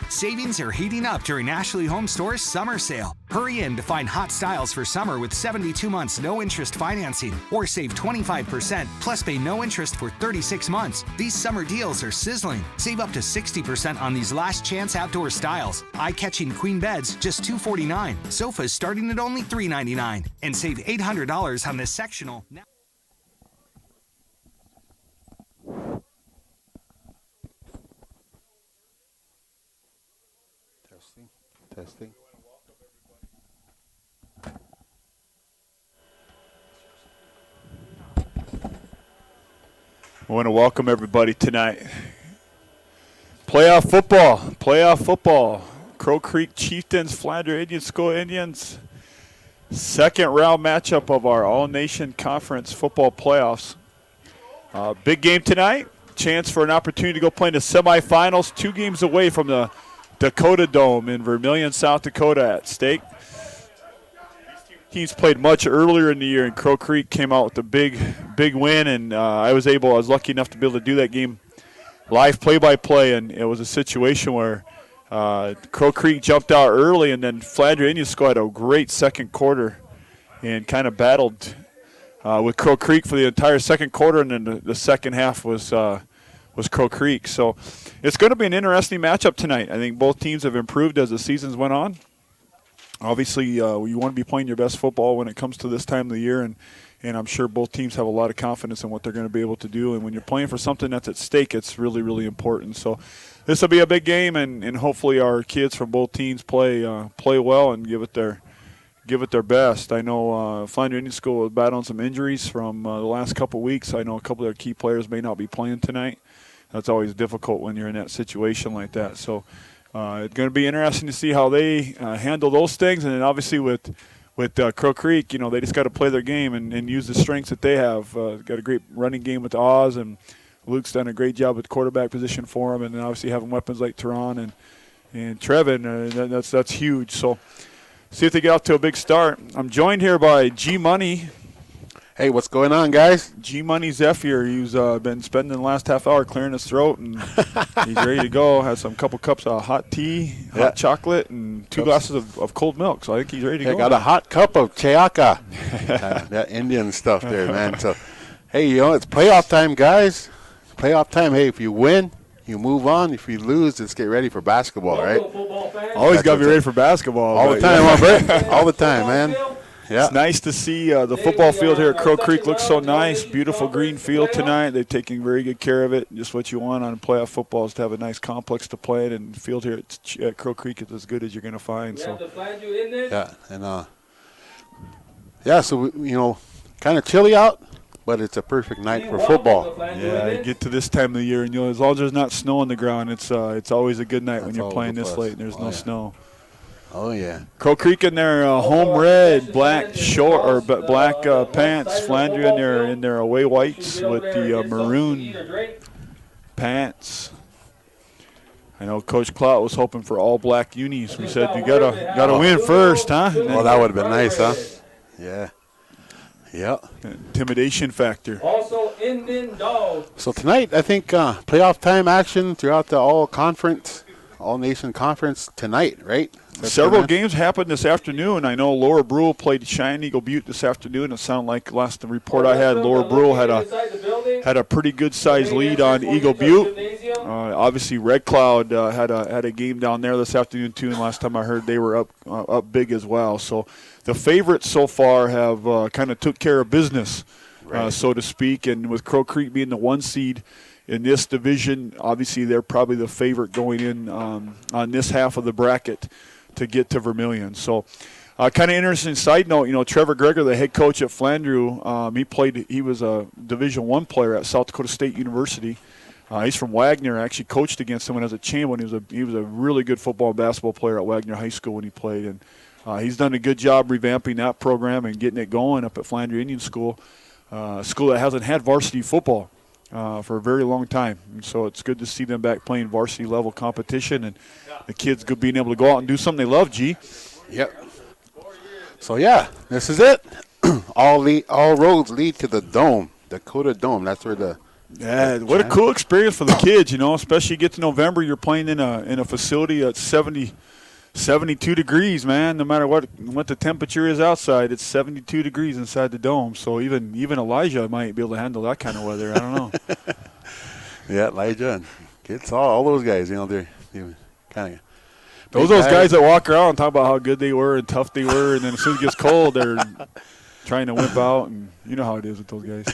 Savings are heating up during Ashley Home Store's summer sale. Hurry in to find hot styles for summer with 72 months no-interest financing, or save 25%, plus pay no interest for 36 months. These summer deals are sizzling. Save up to 60% on these last-chance outdoor styles. Eye-catching queen beds, just $249. Sofas starting at only $399. And save $800 on this sectional. Testing. I want to welcome everybody tonight. Playoff football. Crow Creek Chieftains, Flandreau Indian School Indians. Second round matchup of our All-Nation Conference football playoffs. Big game tonight. Chance for an opportunity to go play in the semifinals. 2 games away from the Dakota Dome in Vermilion, South Dakota at stake. Teams played much earlier in the year, and Crow Creek came out with a big win, and I was lucky enough to be able to do that game live play-by-play, and it was a situation where Crow Creek jumped out early, and then Flandreau Indian School had a great second quarter and kind of battled with Crow Creek for the entire second quarter, and then the second half was Crow Creek. So it's going to be an interesting matchup tonight. I think both teams have improved as the seasons went on. Obviously, you want to be playing your best football when it comes to this time of the year, and I'm sure both teams have a lot of confidence in what they're going to be able to do. And when you're playing for something that's at stake, it's really, really important. So this will be a big game, and hopefully our kids from both teams play well and give it their best. I know Flandreau Indian School was battling some injuries from the last couple of weeks. I know a couple of their key players may not be playing tonight. That's always difficult when you're in that situation like that. So it's going to be interesting to see how they handle those things. And then obviously with Crow Creek, they just got to play their game and use the strengths that they have. Got a great running game with Oz, and Luke's done a great job with quarterback position for him. And then obviously having weapons like Teron and Trevin, that's huge. So see if they get out to a big start. I'm joined here by G Money. Hey, what's going on, guys? G Money Zephyr. He's been spending the last half hour clearing his throat, and he's ready to go. Has some couple cups of hot tea, hot chocolate, and 2 glasses of cold milk. So I think he's ready to go. I got a hot cup of chayaka. That Indian stuff there, man. So, hey, it's playoff time, guys. Playoff time. Hey, if you win, you move on. If you lose, just get ready for basketball, right? Always got to be ready for basketball. All the time, all the time, man. Yeah. It's nice to see the football field here at Crow Creek looks so nice. Beautiful green field tonight. They're taking very good care of it. Just what you want on playoff football is to have a nice complex to play in, and the field here at Crow Creek is as good as you're going to find. So. Yeah, and so kind of chilly out, but it's a perfect night for football. Yeah, you get to this time of the year, and as long as there's not snow on the ground, it's always a good night when you're playing this late and there's no snow. Oh yeah. Crow Creek in their home red, black short or black pants. Flandreau in their away whites with the maroon pants. I know Coach Clout was hoping for all black unis. We said you gotta win first, huh? Well, that would have been nice, huh? Yeah. Yeah. Intimidation factor. Also, Indian Dog. So tonight, I think playoff time action throughout the All-Nation Conference tonight, right? Several games happened this afternoon. I know Laura Brule played Cheyenne Eagle Butte this afternoon. It sounded like last report I had, Laura Brule had a pretty good sized lead on Eagle Butte. Obviously, Red Cloud had a game down there this afternoon too. And last time I heard, they were up big as well. So the favorites so far have kind of took care of business, so to speak. And with Crow Creek being the 1 seed in this division, obviously they're probably the favorite going in on this half of the bracket to get to Vermilion. So kind of interesting side note, Trevor Greger, the head coach at Flandreau, he was a Division I player at South Dakota State University. He's from Wagner. I actually coached against him when I was a champion. He was a really good football and basketball player at Wagner High School when he played. And he's done a good job revamping that program and getting it going up at Flandreau Indian School, a school that hasn't had varsity football for a very long time. And so it's good to see them back playing varsity level competition and the kids being able to go out and do something they love, G. Yep. So, this is it. All roads lead to the Dome, Dakota Dome. That's where the Yeah, what a cool experience for the kids, especially you get to November, you're playing in a facility at 72 degrees, man. No matter what the temperature is outside, it's 72 degrees inside the dome. So even Elijah might be able to handle that kind of weather. I don't know. Yeah, Elijah and kids, all those guys, they're kind of. Those guys that walk around and talk about how good they were and tough they were, and then as soon as it gets cold, they're trying to whip out, and you know how it is with those guys.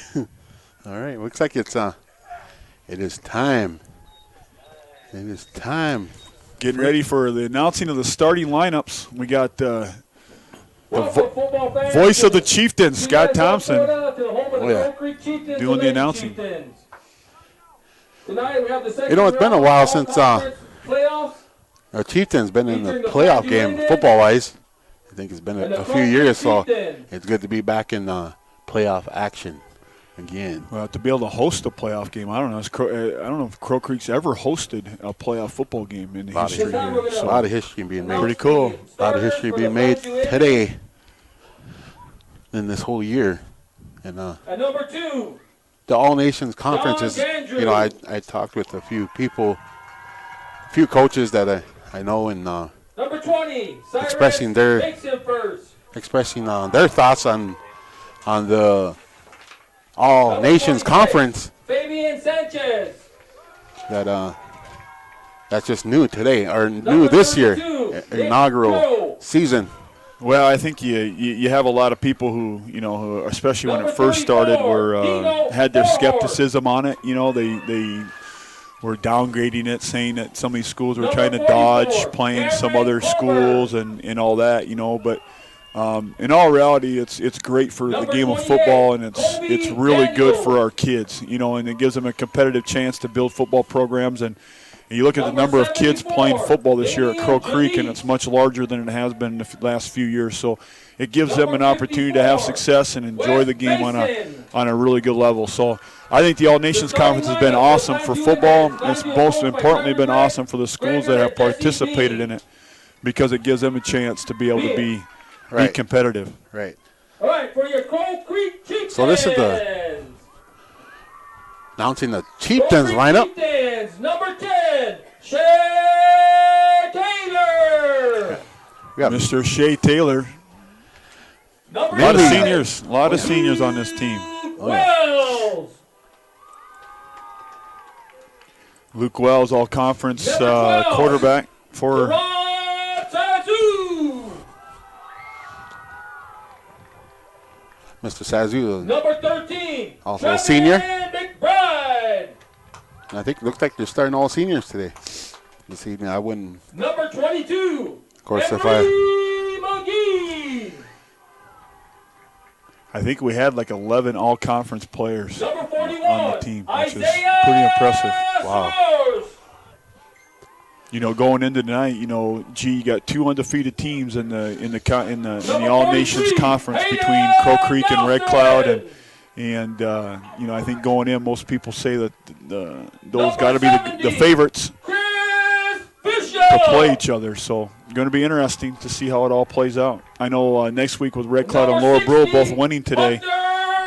All right, looks like it is time. It is time. Getting ready for the announcing of the starting lineups. We got the voice of the Chieftains, Scott Thompson, doing the announcing. It's been a while since our Chieftains been in the playoff game, football-wise. I think it's been a few years, so it's good to be back in playoff action again. Well, to be able to host a playoff game, I don't know. I don't know if Crow Creek's ever hosted a playoff football game in the history here. So a lot of history being made. Pretty cool. A lot of history being made today in this whole year. And number 2, the All Nations Conference is, I talked with a few people, a few coaches that I know, and number 20, expressing their thoughts on the All Nations Conference. Fabian Sanchez. That's just new today, or new this year, inaugural season. Well, I think you have a lot of people who especially when it first started, had their skepticism on it. They were downgrading it, saying that some of these schools were trying to dodge playing some other schools and all that. But in all reality, it's great for the game of football, and it's really good for our kids. And it gives them a competitive chance to build football programs. And you look at the number of kids playing football this year at Crow Creek, and it's much larger than it has been in the last few years. So it gives them an opportunity to have success and enjoy the game on a really good level. So I think the All Nations Conference has been awesome for football. It's most importantly been awesome for the schools that have participated in it, because it gives them a chance to be able to be competitive. Right. All right, for your Crow Creek Chieftains. So this is announcing the Chieftains lineup. Chieftains, number 10, Shea Taylor. We got Mr. Shea Taylor. A lot of seniors on this team. Wells. Luke Wells, all-conference quarterback for Mr. Sazu, number 13, also a senior. McBride. And I think it looks like they're starting all seniors today. This evening, I wouldn't. Number 22, Of course, McGee. I think we had like 11 all-conference players Number 41, on the team, which is Isaiah pretty impressive. Wow. Soares. Going into tonight, you got 2 undefeated teams in the All Nations Conference between Crow Creek and Red Cloud, and I think going in, most people say that those got to be the favorites to play each other. So going to be interesting to see how it all plays out. I know next week with Red Cloud and Lower Brule both winning today,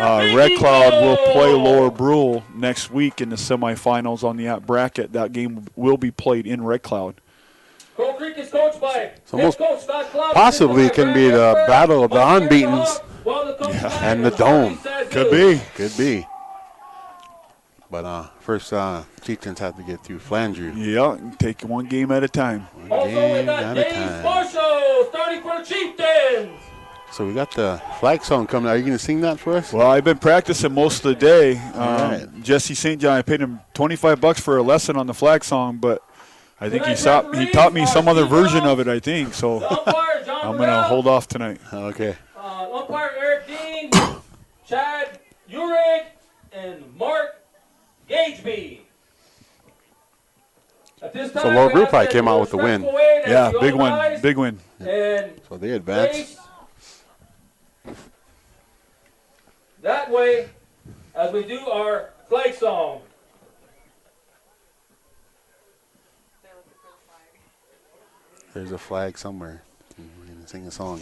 Red Cloud will play Lower Brule next week in the semifinals on the bracket. That game will be played in Red Cloud. Crow Creek is coached by most possibly can be the battle of the unbeatens and the Dome. Could be. Could be. But first, Chieftains have to get through Flandreau. Yeah, take one game at a time. One game at a time. Marshall starting for the Chieftains. So we got the flag song coming. Are you going to sing that for us? Well, I've been practicing most of the day. Right. Jesse St. John, I paid him $25 for a lesson on the flag song, but I think he taught me some other version of it, I think. So I'm going to hold off tonight. Okay. Umpire Eric Dean, Chad Urich, and Mark Gageby. At this time, So Lower Brule probably came out with the win. Yeah, big one. Big win. And So they advance. that way as we do our flag song. There's a flag somewhere. We're going to sing a song.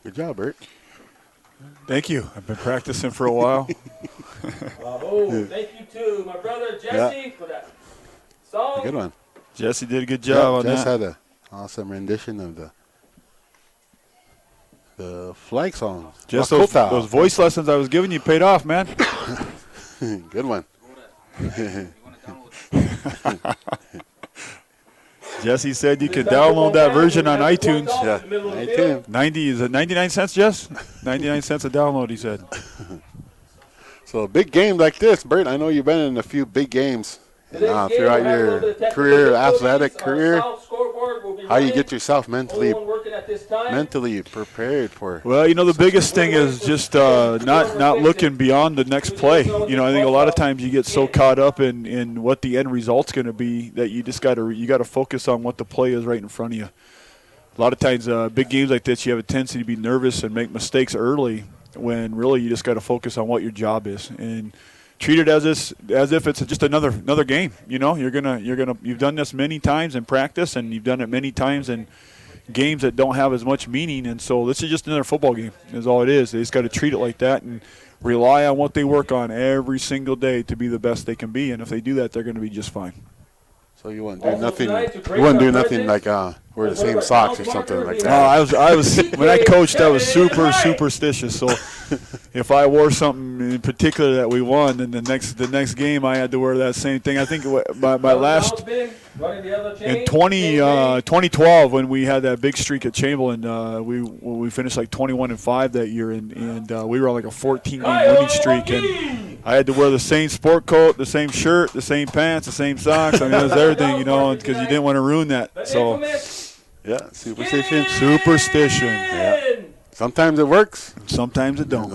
Good job, Bert. Thank you. I've been practicing for a while. Bravo. Thank you, too, my brother Jesse, for that song. Good one. Jesse did a good job on Jess that. had an awesome rendition of the flag song. Just those voice lessons I was giving you paid off, man. Good one. Jesse said you could download that version on iTunes. Yeah, iTunes. 99 cents, Jess? 99 cents a download, he said. So a big game like this, Bert, I know you've been in a few big games throughout your career, athletic career. How do you get yourself mentally prepared for? Well, the biggest thing is just not looking beyond the next play. I think a lot of times you get so caught up in what the end result's going to be that you just got to focus on what the play is right in front of you. A lot of times, big games like this, you have a tendency to be nervous and make mistakes early when really you just got to focus on what your job is and treat it as if it's just another game. You've done this many times in practice, and you've done it many times in games that don't have as much meaning. And so this is just another football game. Is all it is. They just got to treat it like that and rely on what they work on every single day to be the best they can be. And if they do that, they're going to be just fine. So you wouldn't do nothing. You wouldn't do nothing like wear the same socks or something like that. No, I was when I coached, I was super superstitious. So if I wore something in particular that we won, then the next game I had to wear that same thing. I think my last in 2012 when we had that big streak at Chamberlain, we finished like 21-5 that year, and we were on like a 14-game winning streak, and I had to wear the same sport coat, the same shirt, the same pants, the same socks. I mean, it was everything, because you didn't want to ruin that. So, yeah, superstition. Superstition. Yeah. Sometimes it works. Sometimes it don't.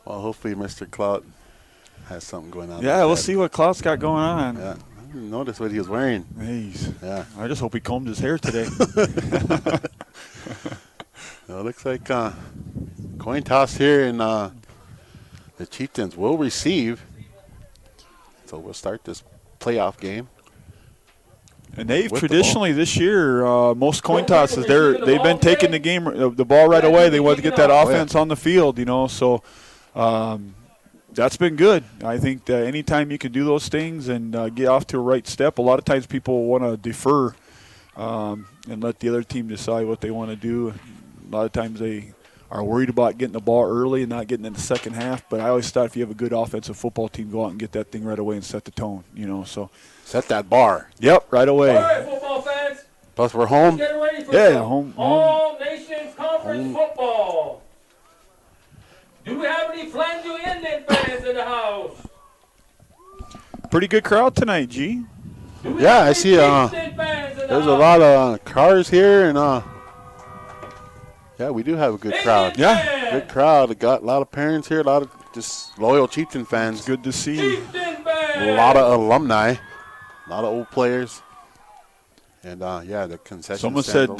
Well, hopefully Mr. Clout has something going on. Yeah, we'll see what Clout's got going on. Yeah, I didn't notice what he was wearing. Yeah. I just hope he combed his hair today. It looks like coin toss here, and the Chieftains will receive. So we'll start this playoff game. And they've traditionally this year, most coin tosses, they've been taking the ball right away. They want to get that offense on the field, So that's been good. I think that anytime you can do those things and get off to a right step, a lot of times people want to defer and let the other team decide what they want to do. A lot of times they are worried about getting the ball early and not getting in the second half. But I always thought if you have a good offensive football team, go out and get that thing right away and set the tone, So set that bar. Yep, right away. All right, football fans. Plus we're home. Get ready for home. All Nations Conference football. Do we have any Flandreau Indian fans in the house? Pretty good crowd tonight, G. Yeah, I see. There's a lot of cars here, and yeah, we do have a good crowd. Yeah, good crowd. Got a lot of parents here, a lot of just loyal Chieftain fans. It's good to see. A lot of alumni, a lot of old players, and yeah, the concession. Someone said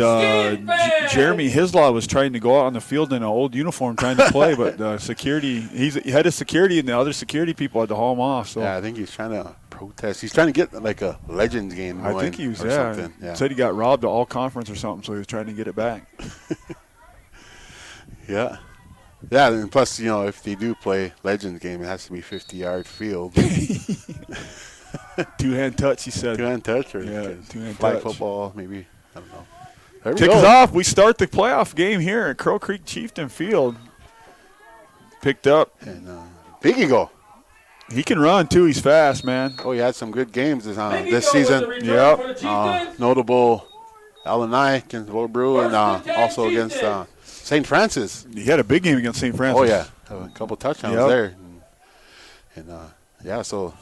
Jeremy Hislaw was trying to go out on the field in an old uniform trying to play, but security. He had his security, and the other security people had to haul him off. So yeah, I think he's trying to protest. He's trying to get like a Legends game going. I think he was. Something. Said he got robbed at all conference or something, so he was trying to get it back. Yeah. Yeah, and plus, if they do play Legends game, it has to be 50-yard field. Two-hand touch, he said. Two-hand touch or two-hand flag touch. Football, maybe. I don't know. There we Kick go. us off. We start the playoff game here at Crow Creek Chieftain Field. Picked up. And Big Eagle. He can run, too. He's fast, man. Oh, he had some good games this season. Yep. Notable Illini against Willowbrew and also against St. Francis. He had a big game against St. Francis. Oh, yeah. A couple touchdowns there. And yeah, so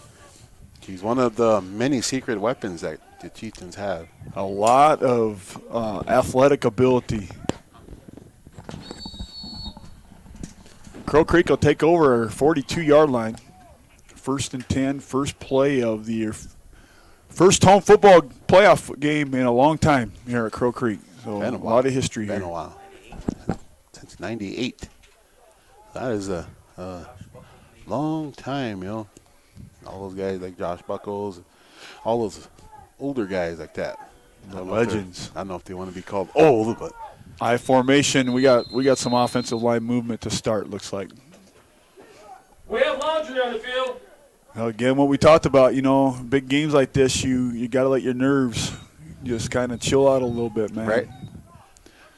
he's one of the many secret weapons that the Chieftains have. A lot of athletic ability. Crow Creek will take over 42-yard line. 1st and 10, first play of the year. First home football playoff game in a long time here at Crow Creek. So a lot of history here. Been a while. Since 98. That is a long time, All those guys like Josh Buckles, all those older guys like that. The legends. I don't know if they want to be called old, but I formation. We got some offensive line movement to start. Looks like. We have laundry on the field. Well, again, what we talked about. Big games like this, you got to let your nerves just kind of chill out a little bit, man. Right.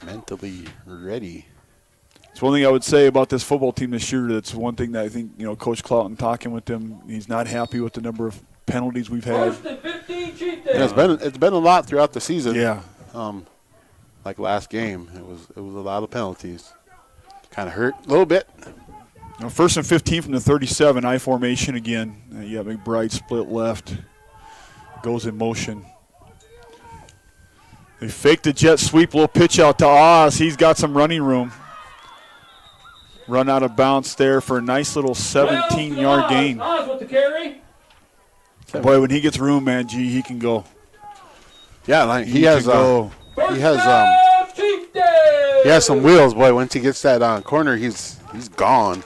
Mentally ready. It's one thing I would say about this football team this year. That's one thing that I think Coach Cloughton, talking with them, he's not happy with the number of penalties we've had. First and 15, Chieftains. Yeah, it's been a lot throughout the season. Yeah. Like last game, it was a lot of penalties. Kind of hurt a little bit. First and 15 from the 37, I formation again. You got McBride split left. Goes in motion. They fake the jet sweep, little pitch out to Oz. He's got some running room. Run out of bounds there for a nice little 17-yard gain. Oz with the carry. Boy, when he gets room, man, he can go. Yeah, like he has some wheels, boy. Once he gets that corner, he's gone.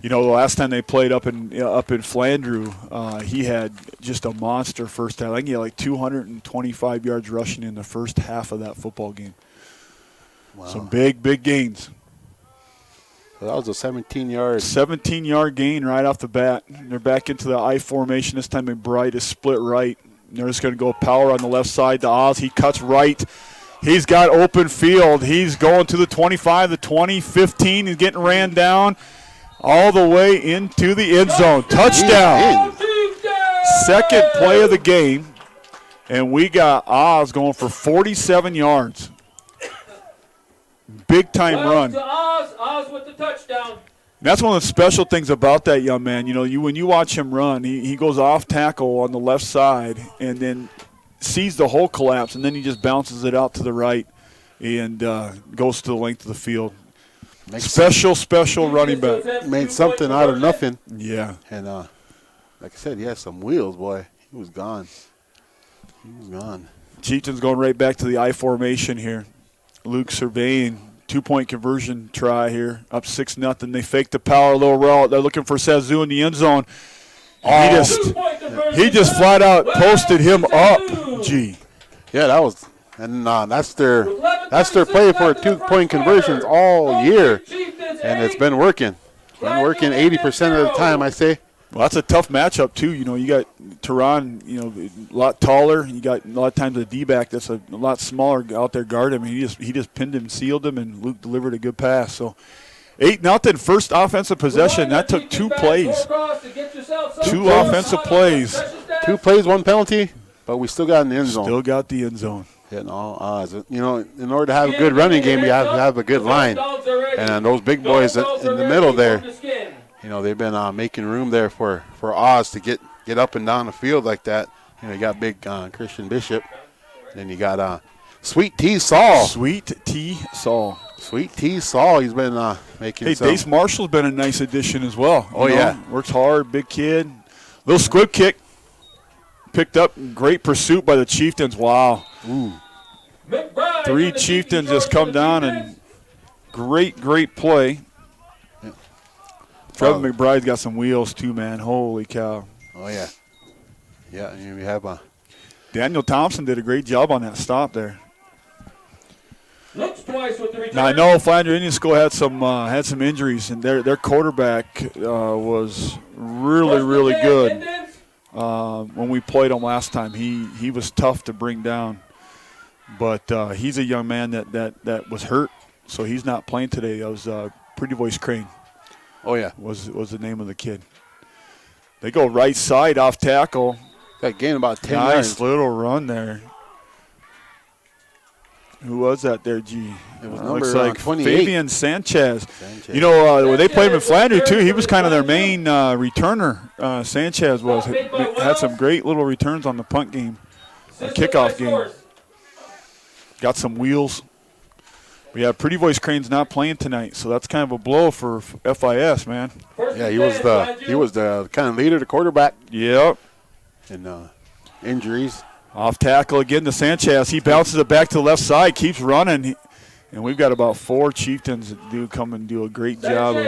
The last time they played up in Flandreau, he had just a monster first half. I think he had like 225 yards rushing in the first half of that football game. Wow. Some big gains. So that was a 17-yard. 17-yard gain right off the bat. They're back into the I formation. This time McBride is split right. They're just going to go power on the left side to Oz. He cuts right. He's got open field. He's going to the 25, the 20, 15. He's getting ran down all the way into the end zone. Touchdown. Second play of the game. And we got Oz going for 47 yards. Big-time run. To Oz with the touchdown. And that's one of the special things about that young man. When you watch him run, he goes off tackle on the left side and then sees the hole collapse, and then he just bounces it out to the right and goes to the length of the field. Special running back. Made something out of nothing. Yeah. And like I said, he has some wheels, boy. He was gone. Chieftains going right back to the I formation here. Luke surveying, 2-point conversion try here, up 6-0. They fake the power, little route. They're looking for Sazu in the end zone. He just flat out posted him up. Gee. Yeah, that was, and that's their play for 2-point conversions all year, and it's been working. 80% of the time, I say. Well, that's a tough matchup too. You got Tehran, a lot taller. You got a lot of times a D-back that's a lot smaller out there guarding him. He just pinned him, sealed him, and Luke delivered a good pass. So 8-0 first offensive possession. That took 2 plays. 2 offensive plays. 2 plays, 1 penalty, but we still got in the end zone. Still got the end zone. Hitting all odds. In order to have a good running game, you have to have a good line. And those big boys in the middle there, they've been making room there for Oz to get up and down the field like that. You got big Christian Bishop. Then you got Sweet T. Saul. Sweet T. Saul. He's been making some. Dace Marshall's been a nice addition as well. Yeah. Works hard, big kid. Little squib kick. Picked up, great pursuit by the Chieftains. Wow. Ooh. 3 Chieftains just come down and great play. Yeah. Trevor McBride's got some wheels too, man. Holy cow. Oh, yeah. Yeah, and we have Daniel Thompson did a great job on that stop there. Looks twice with the return. Now I know Flandreau Indian School had some injuries, and their quarterback was really good. When we played him last time, he was tough to bring down, but he's a young man that was hurt, so he's not playing today. That was Pretty Voice Crane. Oh yeah, was the name of the kid. They go right side off tackle. That gain about 10 nice yards. Little run there. Who was that there, G? It was looks number like 28. Fabian Sanchez. When they played him in Flandreau, too, he was kind of their main returner. Sanchez had some great little returns on the punt game, kickoff game. Got some wheels. Yeah, Pretty Voice Crane's not playing tonight, so that's kind of a blow for FIS, man. Yeah, he was the kind of leader, the quarterback. Yep. And injuries. Off tackle again to Sanchez. He bounces it back to the left side, keeps running. And we've got about 4 Chieftains that come and do a great job of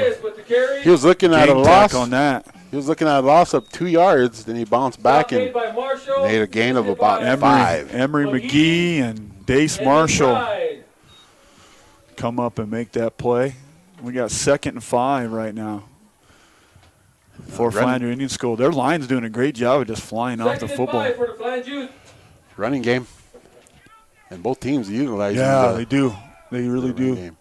he was looking at a loss on that. He was looking at a loss of 2 yards, then he bounced back and made a gain of about 5. Emery McGee and Dace Marshall. come up and make that play. We got 2nd and 5 right now for Flandreau Indian School. Their line's doing a great job of just flying off the football. 2nd and 5 for the Flandreau. Running game. And both teams utilize they do. They really do. Game.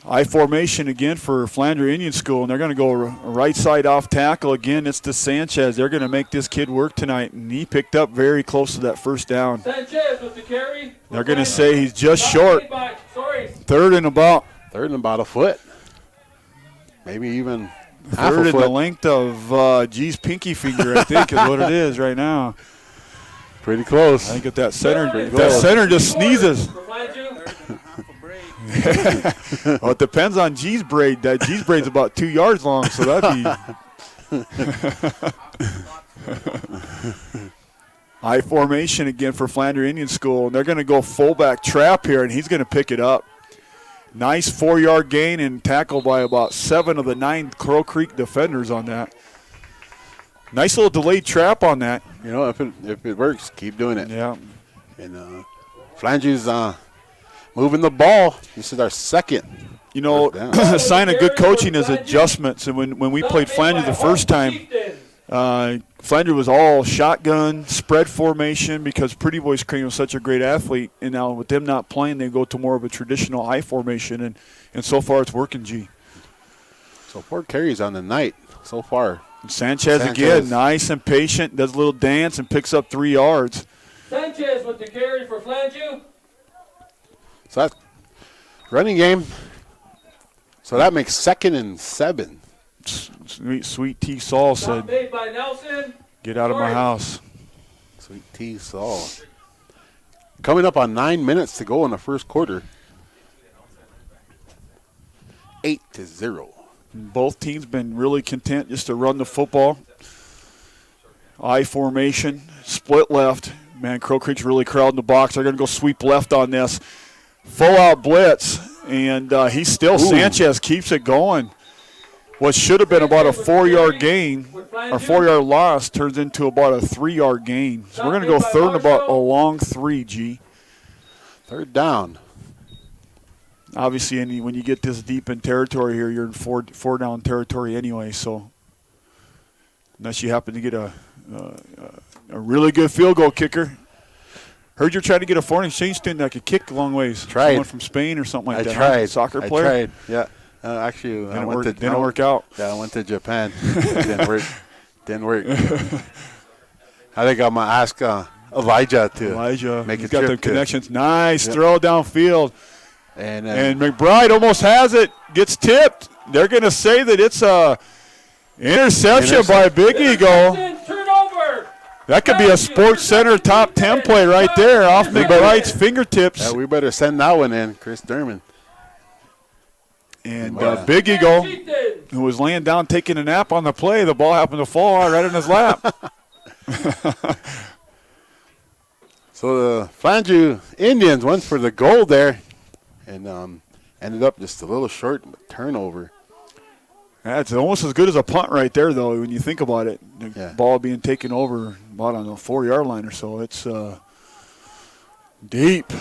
I formation again for Flandreau Indian School, and they're going to go right side off tackle again. It's to Sanchez. They're going to make this kid work tonight, and he picked up very close to that first down. Sanchez with the carry. They're going to say he's just short. 3rd and about. 3rd and about a foot. Maybe even half 3rd a in foot. the length of G's pinky finger, I think, is what it is right now. Pretty close. I think if that center just sneezes. Well, it depends on G's braid. That G's braid's about 2 yards long, so that'd be. I formation again for Flandreau Indian School, and they're going to go fullback trap here, and he's going to pick it up. Nice 4-yard gain and tackle by about 7 of the 9 Crow Creek defenders on that. Nice little delayed trap on that. You know, if it works, keep doing it. Yeah. And Flandreau's moving the ball. This is our 2nd. You know, a sign of good coaching is adjustments. And when we played Flandreau the first time, Flandreau was all shotgun, spread formation because Pretty Boys Crane was such a great athlete. And now with them not playing, they go to more of a traditional I formation. And so far it's working, G. So 4 carries on the night so far. And Sanchez again, nice and patient, does a little dance and picks up 3 yards. Sanchez with the carry for Flandreau. So that's running game. So that makes 2nd and 7. Sweet T. Saul said, Made by Nelson. get out of my house. Sweet T. Saul. Coming up on 9 minutes to go in the first quarter. 8-0. Both teams been really content just to run the football. I formation, split left. Man, Crow Creek's really crowding the box. They're going to go sweep left on this. Full out blitz, and Sanchez keeps it going. What should have been about a 4-yard gain or 4-yard loss turns into about a 3-yard gain. So we're going to go 3rd and about a long 3, G. 3rd down. Obviously, when you get this deep in territory here, you're in four down territory anyway. So unless you happen to get a really good field goal kicker. Heard you're trying to get a foreign exchange student that could kick a long ways. Tried. Someone from Spain or something like that. I tried. Soccer player? I tried, yeah. Actually, didn't work out. Yeah, I went to Japan. Didn't work. I think I'm going to ask Elijah to make a got the trip connections. Nice throw downfield. And McBride almost has it, gets tipped. They're going to say that it's a interception by Big Eagle. Turnover. That could be a Sports Center top 10 play right there off McBride's fingertips. Yeah, we better send that one in, Chris Derman. And Big Eagle, who was laying down taking a nap on the play, the ball happened to fall right in his lap. So the Flandreau Indians went for the goal there and ended up just a little short turnover. That's almost as good as a punt right there, though, when you think about it. The ball being taken over about on the 4-yard line or so. It's deep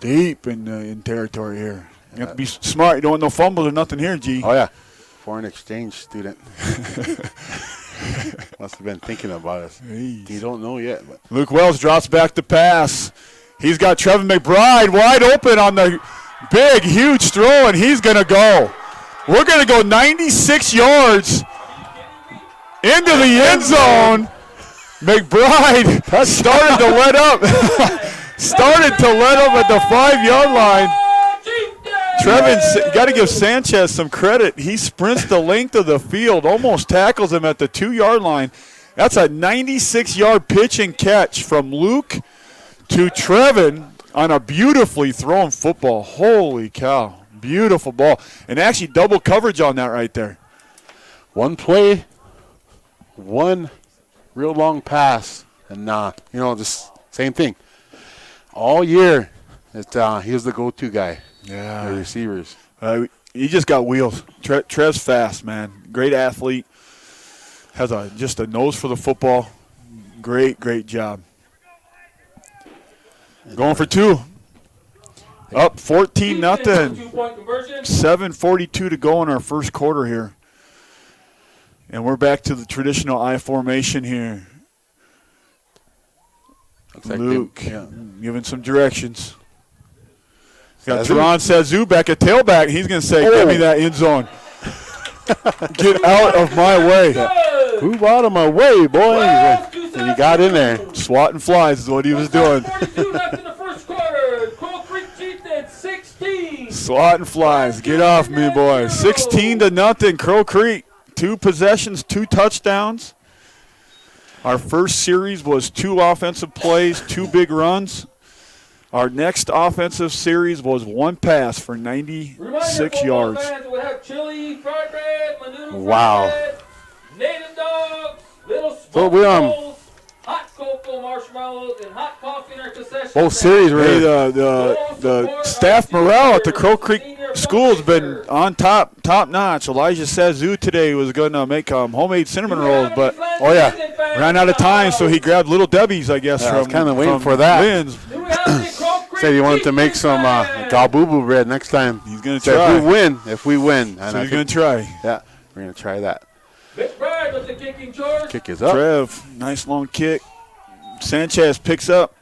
in territory here. You have to be smart. You don't want no fumbles or nothing here, G. Oh, yeah. Foreign exchange student. Must have been thinking about us. Jeez. You don't know yet. But. Luke Wells drops back to pass. He's got Trevin McBride wide open on the big, huge throw, and he's going to go. We're going to go 96 yards into the end zone. McBride started to let up. At the 5-yard line. Trevin, got to give Sanchez some credit. He sprints the length of the field, almost tackles him at the 2-yard line. That's a 96-yard pitch and catch from Luke to Trevin on a beautifully thrown football. Holy cow. Beautiful ball. And actually double coverage on that right there. One play, one real long pass, and just same thing. All year, he was the go-to guy. Yeah. The receivers. He just got wheels. Trev's fast, man. Great athlete. Has just a nose for the football. Great job. Going for 2. Up 14-0. 2-point conversion. 7:42 to go in our first quarter here. And we're back to the traditional I formation here. Looks like Luke giving some directions. Got Sazu. Teron Sazu back at tailback. He's going to say, give me that end zone. Get out of my way. Move out of my way, boy. And he got in there. Swatting flies is what he was doing. 42 left in the first quarter. Crow Creek Chieftains 16. Swatting flies. Get off me, boy. 16-0, Crow Creek. 2 possessions, 2 touchdowns. Our first series was 2 offensive plays, 2 big runs. Our next offensive series was 1 pass for 96 yards. We have chili, fried bread, menudo Wow. fried bread, native dogs, little So smoked we, rolls, hot cocoa marshmallows, and hot coffee in our concession Both stand. series were Hey, the staff morale at the Crow Creek School has been on top notch. Elijah Sazu today was going to make homemade cinnamon rolls, but ran out of time, so he grabbed Little Debbie's, I guess. I was from kind of waiting from for that. Lynn's. Do we have any Crow Creek Said he wanted to make some Chieftains fans? galbubu bread next time. He's going to Said try. if we win. And So I he's going think- to try. Yeah, we're going to try that. McBride with the kicking charge. Kick is up. Trev, nice long kick. Sanchez picks up.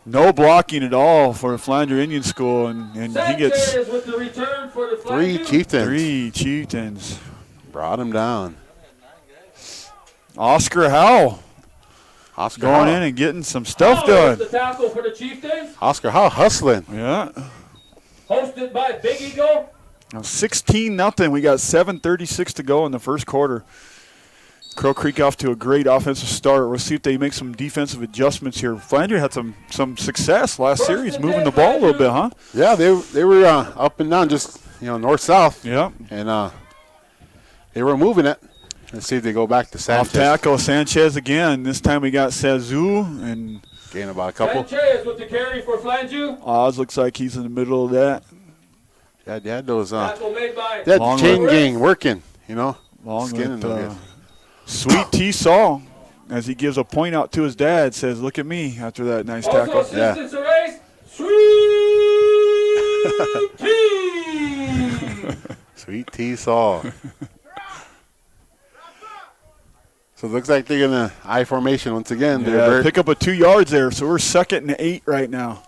No blocking at all for Flandreau Indian School, and he gets Sanchez with the return for the 3 Flandreau. Chieftains. 3 Chieftains. Brought him down. Oscar Howell Oscar going Howell. in and getting some stuff Howell with done. the tackle for the Chieftains. Oscar Howell hustling. Yeah. Hosted by Big Eagle. Now 16-0. We got 7:36 to go in the first quarter. Crow Creek off to a great offensive start. We'll see if they make some defensive adjustments here. Flandreau had some success last series, moving the ball a little bit, huh? Yeah, they were up and down, just north-south. Yeah. And they were moving it. Let's see if they go back to Sanchez. Off tackle, Sanchez again. This time we got Sazu, and Gain about a couple. Sanchez with the carry for Flandreau. Oz looks like he's in the middle of that. Yeah, they had those. Tackle made by That Long chain with- gang working, Long Skinning them with Sweet T. Saul, as he gives a point out to his dad, says, look at me after that nice tackle. Also Yeah. assistance to race. Sweet Tea. Sweet T Saul. So it looks like they're going to I formation once again. Yeah, pick up a 2 yards there. So we're 2nd and 8 right now.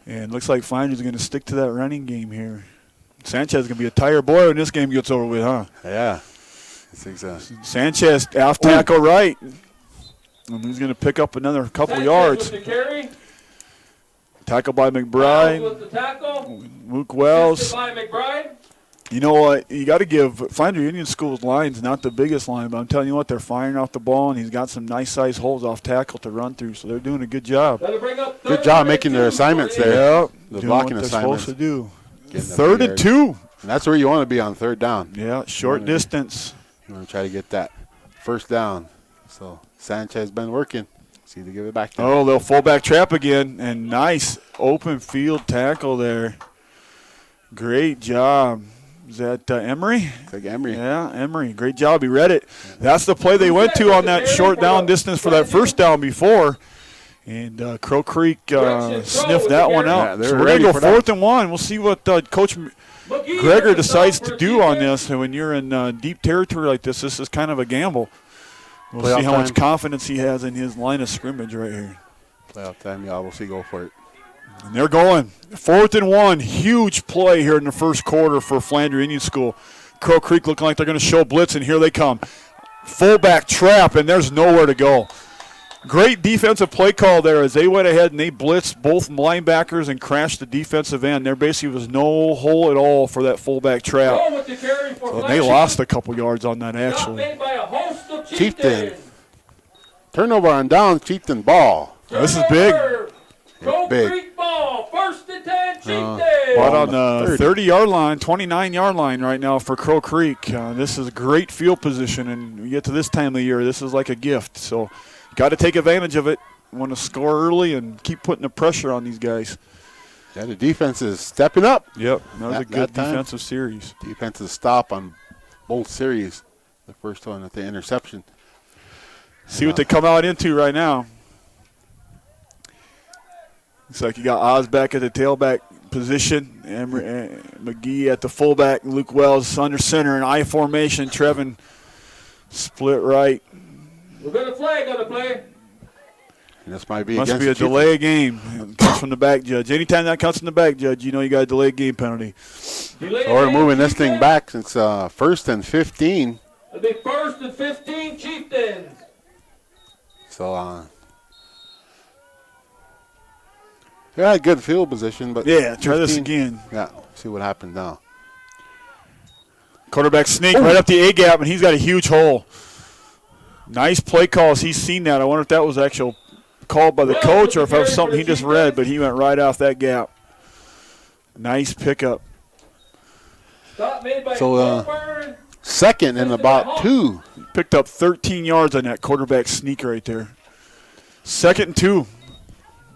And looks like Flandreau's going to stick to that running game here. Sanchez is going to be a tired boy when this game gets over with, huh? Yeah. I think so. Sanchez off tackle right. And he's going to pick up another couple Sanchez yards. with the carry. Tackle by Howell McBride. with the tackle. Luke Wells. Assisted by McBride. You know what? You got to give Flandreau Indian School's line's not the biggest line, but I'm telling you what, they're firing off the ball, and he's got some nice size holes off tackle to run through, so they're doing a good job. That'll bring up Good job making their assignments there. Yeah, The doing blocking what they're assignments. supposed to do. Getting the 3rd big and yard. 2. And that's where you want to be on 3rd down. Yeah, short distance. You want to try to get that 1st down. So Sanchez has been working. See to give it back to him. Oh, little fullback trap again, and nice open field tackle there. Great job. Is that Emery? It's like Emery. Yeah, Emery. Great job. He read it. That's the play they went to on that short down distance for that 1st down before. And Crow Creek sniffed that one Yeah, out. they So were we're going ready to go for that. 4th and 1. We'll see what Coach Gregor decides to do on this. And when you're in deep territory like this is kind of a gamble. We'll Playoff see how much time. confidence he has in his line of scrimmage right here. Playoff time, yeah, we'll see. Go for it. And they're going. 4th and 1. Huge play here in the first quarter for Flandreau Indian School. Crow Creek looking like they're going to show blitz, and here they come. Fullback trap, and there's nowhere to go. Great defensive play call there as they went ahead and they blitzed both linebackers and crashed the defensive end. There basically was no hole at all for that fullback trap. Howell with the carry for So they Flandreau. lost a couple yards on that, Stop actually. made by a host of Chieftain. Chieftains. Turnover on down, Chieftain ball. This is big. Turnover. Crow big. Creek ball. 1st and 10 Chieftains. Right on the 30. 30-yard line, 29-yard line right now for Crow Creek. This is a great field position, and we get to this time of the year, this is like a gift. So got to take advantage of it. Want to score early and keep putting the pressure on these guys. Yeah, the defense is stepping up. Yep, that was a That good time. defensive series. Defensive stop on both series. The first one at the interception. See what they come out into right now. Looks like you got Oz back at the tailback position, and McGee at the fullback, Luke Wells under center in I formation. Trevin split right. We're going to flag on the play. And this might be Must against be a the delay of game. It comes from the back judge. Anytime that comes from the back judge, you know you got a delay game penalty. Delay So we're game, moving this thing Chieftains. back since 1st and 15. It'll be 1st and 15 Chieftains. So they had good field position, but Yeah, try this 15. again. Yeah, see what happens now. Quarterback sneak right up the A gap, and he's got a huge hole. Nice play calls. He's seen that. I wonder if that was actual called by the coach or if that was something he just read, but he went right off that gap. Nice pickup. Stop made by So, Coburn. 2nd and about 2. Picked up 13 yards on that quarterback sneak right there. 2nd and 2.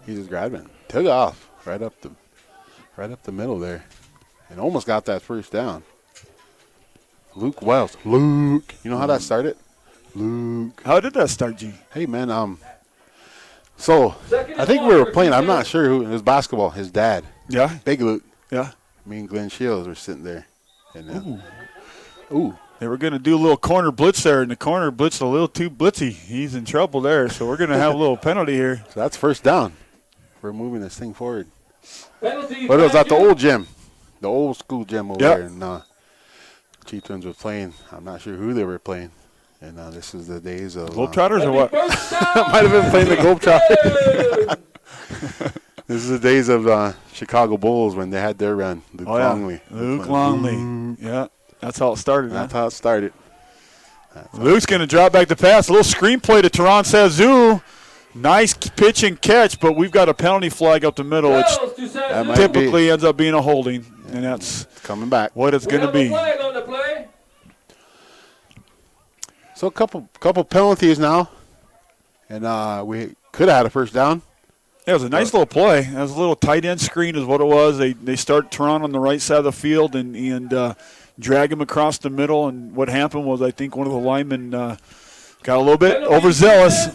He just grabbed it, took off right up the middle there, and almost got that first down. Luke Wells. Luke. You know how that started? Luke. How did that start, G? Hey, man. So, I think we were playing. I'm not sure who. It was basketball. His dad. Yeah? Big Luke. Yeah. Me and Glenn Shields were sitting there. And, ooh. They were going to do a little corner blitz there, and the corner blitzed a little too blitzy. He's in trouble there, so we're going to have a little penalty here. So that's first down. We're moving this thing forward. Penalty. But it was at the flag. old gym. The old school gym over Yep. there. And Chieftains were playing. I'm not sure who they were playing. And this is the days of Globetrotters or what? First down. might have been playing the Chieftains. This is the days of Chicago Bulls when they had their run. Luke Longley. Luke Longley. Yeah, that's how it started. That's Huh? how it started. Luke's going to drop back the pass. A little screen play to Teron Sazoo. Nice pitch and catch, but we've got a penalty flag up the middle, which Bells to That Sazoo. might typically ends up being a holding, and that's Coming back. what it's We going to have a be. flag on the play. So a couple penalties now. And we could have had a first down. Yeah, it was a nice little play. It was a little tight end screen is what it was. They start Teron on the right side of the field and drag him across the middle. And what happened was I think one of the linemen got a little bit overzealous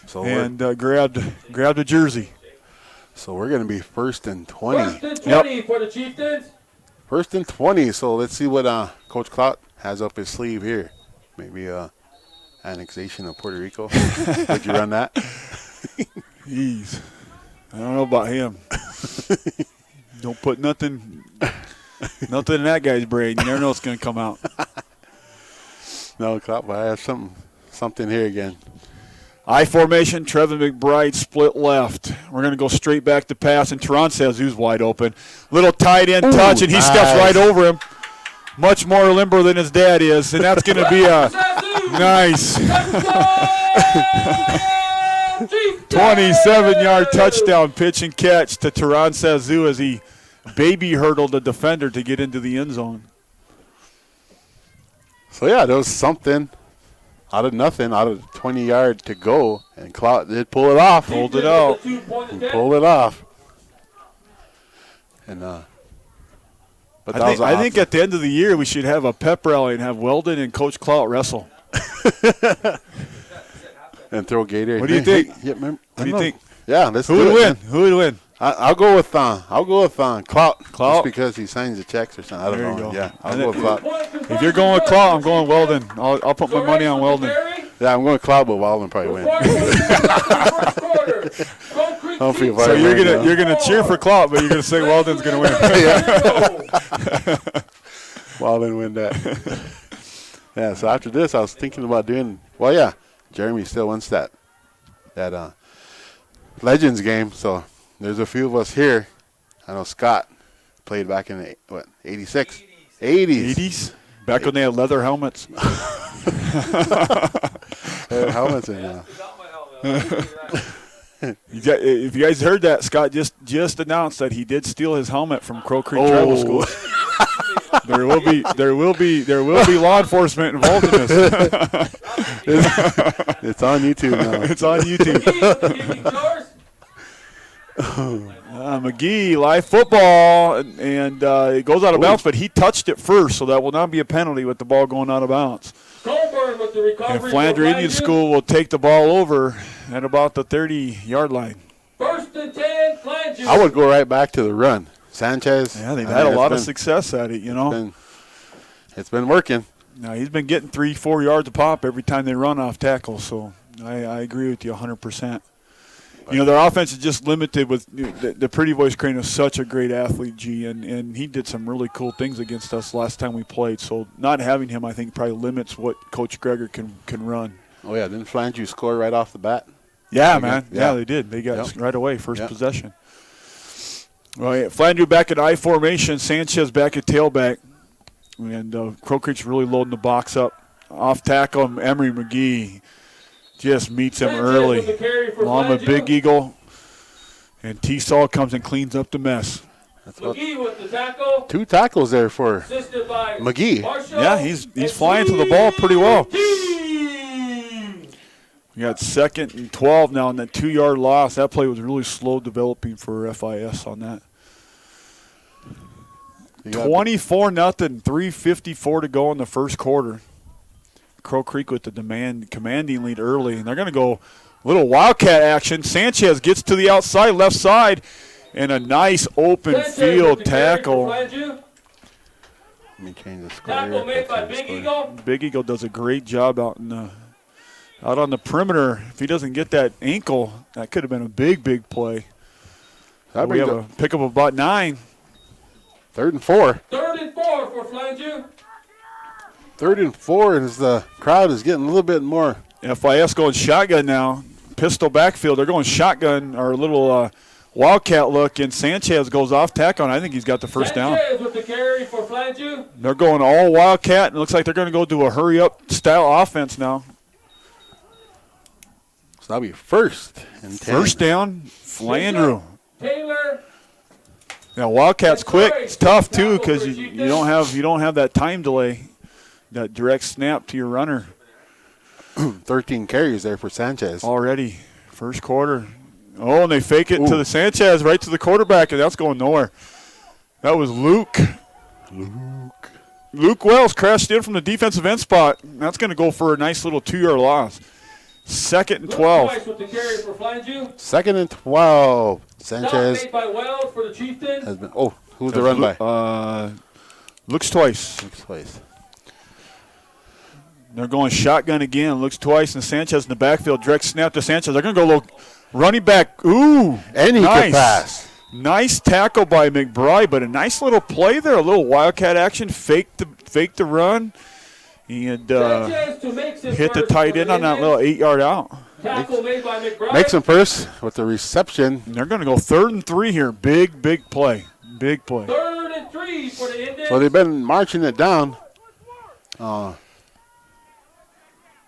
So and grabbed a jersey. we're going to be 1st and 20. 1st and 20 for the Chieftains. 1st and 20. So let's see what Coach Clout has up his sleeve here. Maybe annexation of Puerto Rico. Did you run that? Jeez. I don't know about him. Don't put nothing in that guy's brain. You never know what's going to come out. No, Clout, but I have something here again. I formation, Trevin McBride split left. We're going to go straight back to pass, and Teron Sazoo's wide open. Little tight end touch, and he steps right over him. Much more limber than his dad is, and that's going to be a nice 27-yard touchdown pitch and catch to Teron Sazoo as he baby hurdled the defender to get into the end zone. So, yeah, there was something out of nothing, out of 20 yards to go, and Clout did pull it off. Pulled it out. He pulled it off. And but that was I think at the end of the year we should have a pep rally and have Weldon and Coach Clout wrestle. and throw Gator. What do you think? Yeah, remember, What do you think? Yeah, let's Who do would it, win? man. Who would win? I'll go with Clout. Clout? Just because he signs the checks or something. I don't There you know. go. Yeah, I'll And go with Clout. If you're going with Clout, I'm going Weldon. I'll put my money on Weldon. Yeah, I'm going with Clout, but Weldon probably win. I don't feel So right. you're gonna cheer for Clout, but you're gonna say Weldon's gonna win. Weldon win that. Yeah. So after this, I was thinking about doing. Well, yeah, Jeremy still wants that Legends game. So there's a few of us here. I know Scott played back in the 86, 80s. 80s? Back when they had leather helmets. Helmets in If you guys heard that, Scott just announced that he did steal his helmet from Crow Creek Tribal School. There will be law enforcement involved in this. It's on YouTube now. It's on YouTube. McGee, live football, and it goes out of bounds, but he touched it first, so that will not be a penalty with the ball going out of bounds. Coburn with the recovery. And Flandreau Indian School will take the ball over at about the 30-yard line. 1st and 10, Flandreau. Flandreau. I would go right back to the run. Sanchez. Yeah, they've had a lot of success at it, It's been working. Now, he's been getting 3-4 yards a pop every time they run off tackle, so I agree with you 100%. Their offense is just limited with the Pretty Boys. Crane is such a great athlete, G, and he did some really cool things against us last time we played. So not having him, I think, probably limits what Coach Greger can run. Oh, yeah. Didn't Flandreau score right off the bat? Yeah, man. Yeah, they did. They got right away, first possession. Well, yeah, Flandreau back at I formation. Sanchez back at tailback. And Crow Creek's really loading the box up. Off tackle, Emery McGee just meets him early. Along with Big Eagle. And T-Saw comes and cleans up the mess. McGee with the tackle. 2 tackles there for McGee. Yeah, he's flying to the ball pretty well. We got 2nd and 12 now on that 2-yard loss. That play was really slow developing for FIS on that. 24-0, 3:54 to go in the first quarter. Crow Creek with the commanding lead early, and they're going to go little wildcat action. Sanchez gets to the outside, left side, and a nice open field tackle. Let me change the score. Tackle made by Big Eagle. Big Eagle does a great job out on the perimeter. If he doesn't get that ankle, that could have been a big play. We have a pickup of about 9. 3rd and 4. 3rd and 4 for Flandreau. 3rd and 4 as the crowd is getting a little bit more. FIS going shotgun now. Pistol backfield. They're going shotgun or a little wildcat look, and Sanchez goes off tackle, and I think he's got the first down. Sanchez with the carry for Flandreau. They're going all wildcat, and it looks like they're going to go do a hurry-up style offense now. So that'll be 1st and 10. First down, Flandreau. Taylor. Now Wildcat's quick. It's tough too because you don't have that time delay, that direct snap to your runner. 13 carries there for Sanchez Already, first quarter. Oh, and they fake it to the Sanchez right to the quarterback, and that's going nowhere. That was Luke. Luke Wells crashed in from the defensive end spot. That's going to go for a nice little 2-yard loss. 2nd and 12. With the carry for Flandreau. 2nd and 12. Sanchez made by Wells for the Chieftains. has been. Oh, who's the run by? Looks twice. They're going shotgun again. Looks twice, and Sanchez in the backfield. Direct snap to Sanchez. They're going to go low. Running back. Ooh. And he could pass. Nice tackle by McBride, but a nice little play there. A little wildcat action. Fake the run. And hit the tight end on that little 8-yard out. Tackle made by McBride. Makes him first with the reception. And they're going to go 3rd and 3 here. Big play. Big play. 3rd and 3 for the Indians. So they've been marching it down.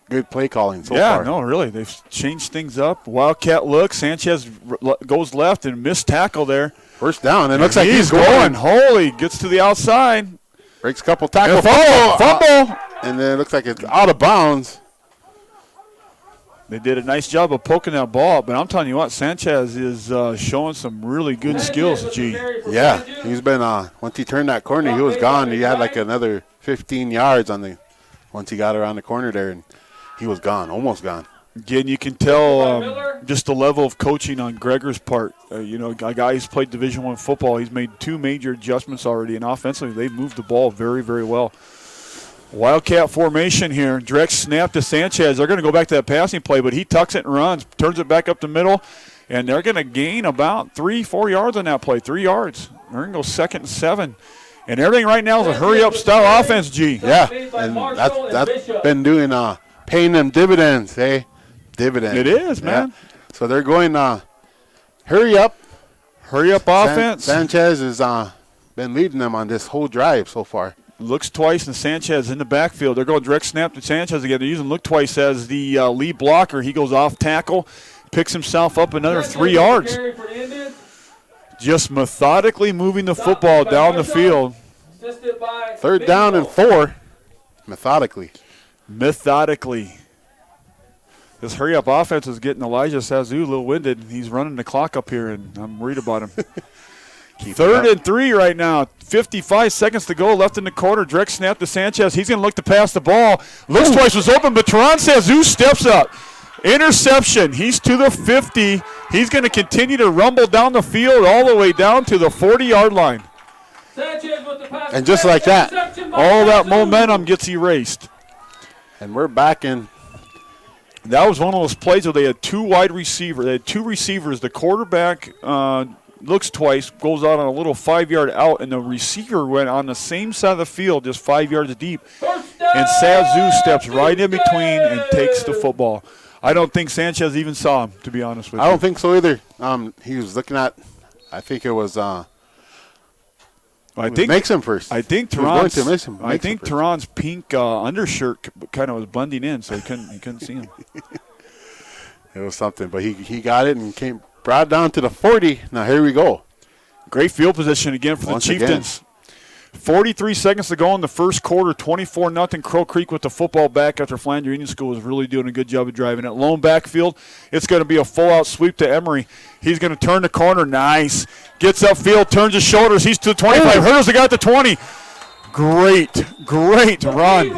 Good play calling so far. Yeah, no, really. They've changed things up. Wildcat look. Sanchez goes left and missed tackle there. First down. It looks like he's going. Holy, gets to the outside. Breaks a couple tackles. Fumble. And then it looks like it's out of bounds. They did a nice job of poking that ball, but I'm telling you what, Sanchez is showing some really good skills, G. Yeah, he's been, once he turned that corner, he was gone. He had like another 15 yards once he got around the corner there, and he was gone, almost gone. Again, you can tell just the level of coaching on Greger's part. A guy who's played Division I football, he's made 2 major adjustments already, and offensively they've moved the ball very, very well. Wildcat formation here. Direct snap to Sanchez. They're going to go back to that passing play, but he tucks it and runs, turns it back up the middle, and they're going to gain about 3-4 yards on that play, 3 yards. They're going to go 2nd and 7. And everything right now is a hurry-up style offense, G. Yeah, and that's been doing paying them dividends, hey? Dividends. It is, man. Yeah. So they're going hurry up. Hurry-up offense. Sanchez has been leading them on this whole drive so far. Looks twice, and Sanchez in the backfield. They're going direct snap to Sanchez again. They're using look twice as the lead blocker. He goes off tackle, picks himself up another 3 yards. Just methodically moving the football down the field. 3rd down and 4. Methodically. This hurry-up offense is getting Elijah Sazoo a little winded. He's running the clock up here, and I'm worried about him. 3rd and 3 right now. 55 seconds to go left in the quarter. Direct snap to Sanchez. He's going to look to pass the ball. Looks twice, was open, but Teron Sazoo steps up. Interception. He's to the 50. He's going to continue to rumble down the field all the way down to the 40-yard line. And just like that, all that momentum gets erased. And we're back in. That was one of those plays where they had two wide receivers. They had two receivers. The quarterback looks twice, goes out on a little 5-yard out, and the receiver went on the same side of the field, just 5 yards deep. And Sazu steps right in between and takes the football. I don't think Sanchez even saw him, to be honest with you. I don't think so either. He was looking at, I think it was Mason first. I think Tehran's pink undershirt kind of was blending in, so he couldn't see him. It was something, but he got it and brought it down to the 40. Now here we go. Great field position again for the Chieftains. 43 seconds to go in the first quarter, 24-0. Crow Creek with the football back after Flandreau Union School was really doing a good job of driving it. Lone backfield, it's going to be a full-out sweep to Emery. He's going to turn the corner. Nice. Gets upfield, turns his shoulders. He's to the 25. Hurdles the guy at the 20. Great run.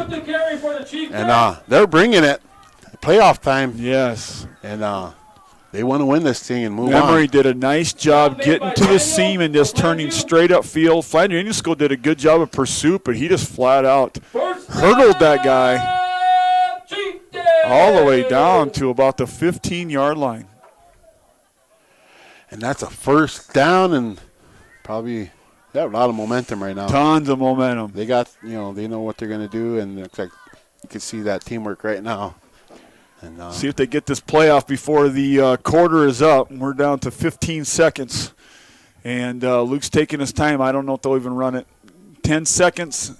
And they're bringing it. Playoff time. Yes. And they want to win this thing and move on. Emery did a nice job getting to the seam and just turning straight upfield. Flandreau Union School did a good job of pursuit, but he just flat out hurdled that guy all the way down to about the 15-yard line. And that's a first down, and probably they have a lot of momentum right now. Tons of momentum. They got, they know what they're going to do, and it's like you can see that teamwork right now. And, see if they get this playoff before the quarter is up. We're down to 15 seconds. And Luke's taking his time. I don't know if they'll even run it. 10 seconds.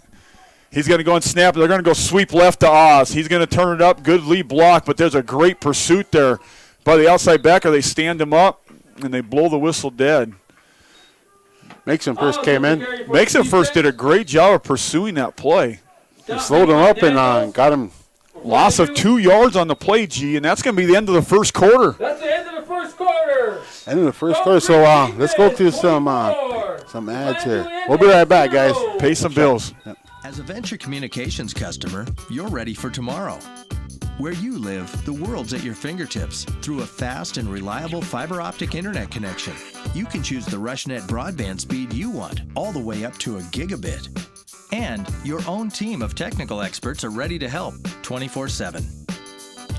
He's going to go and snap. They're going to go sweep left to Oz. He's going to turn it up. Good lead block, but there's a great pursuit there by the outside backer. They stand him up, and they blow the whistle dead. Mason first came in. Mason first did a great job of pursuing that play. He slowed him up and got him. Loss of 2 yards on the play, G, and that's going to be the end of the first quarter. That's the end of the first quarter. End of the first quarter. So let's go to some ads here. We'll be right back, guys. Pay some bills. Yep. As a Venture Communications customer, you're ready for tomorrow. Where you live, the world's at your fingertips through a fast and reliable fiber optic internet connection. You can choose the RushNet broadband speed you want, all the way up to a gigabit. And your own team of technical experts are ready to help 24/7.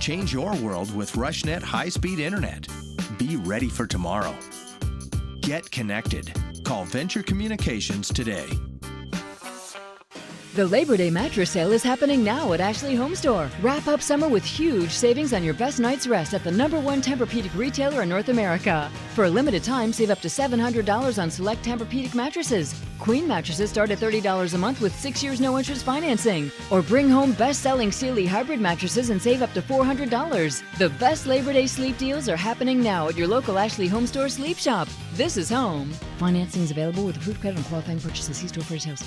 Change your world with RushNet high-speed internet. Be ready for tomorrow. Get connected. Call Venture Communications today. The Labor Day mattress sale is happening now at Ashley Home Store. Wrap up summer with huge savings on your best night's rest at the #1 Tempur-Pedic retailer in North America. For a limited time, save up to $700 on select Tempur-Pedic mattresses. Queen mattresses start at $30 a month with 6 years no-interest financing. Or bring home best-selling Sealy hybrid mattresses and save up to $400. The best Labor Day sleep deals are happening now at your local Ashley Home Store sleep shop. This is home. Financing is available with approved credit on qualifying purchases. See store for details.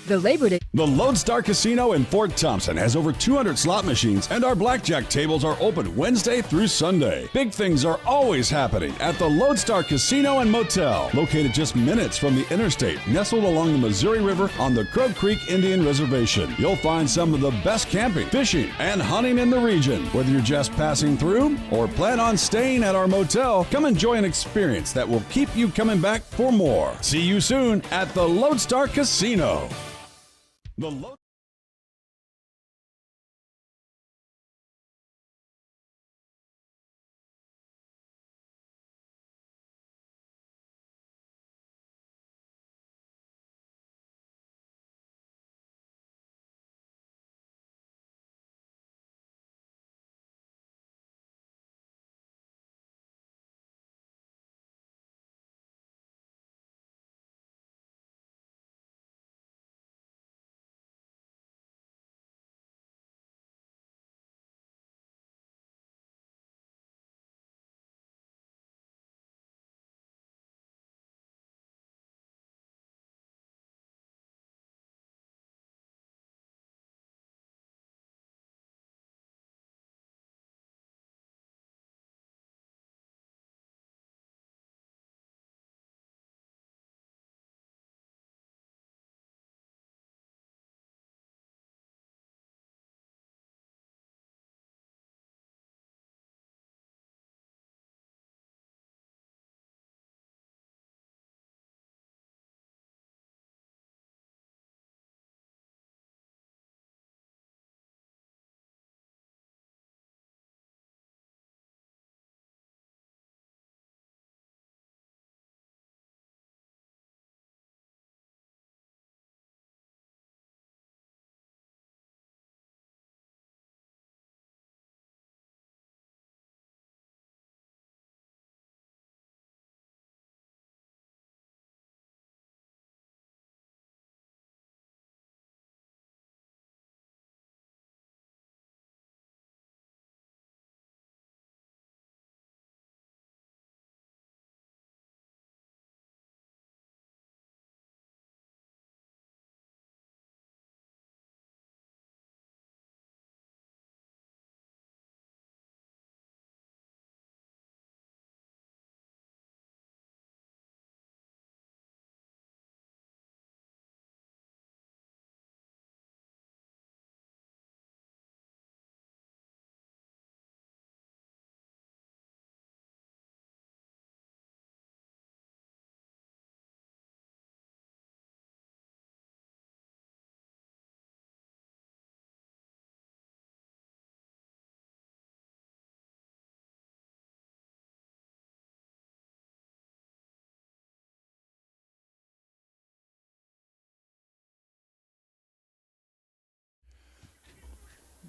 The Labor Day. The Lodestar Casino in Fort Thompson has over 200 slot machines, and our blackjack tables are open Wednesday through Sunday. Big things are always happening at the Lodestar Casino and Motel, located just minutes from the interstate, nestled along the Missouri River on the Crow Creek Indian Reservation. You'll find some of the best camping, fishing, and hunting in the region. Whether you're just passing through or plan on staying at our motel, come enjoy an experience that will keep you coming back for more. See you soon at the Lodestar Casino. The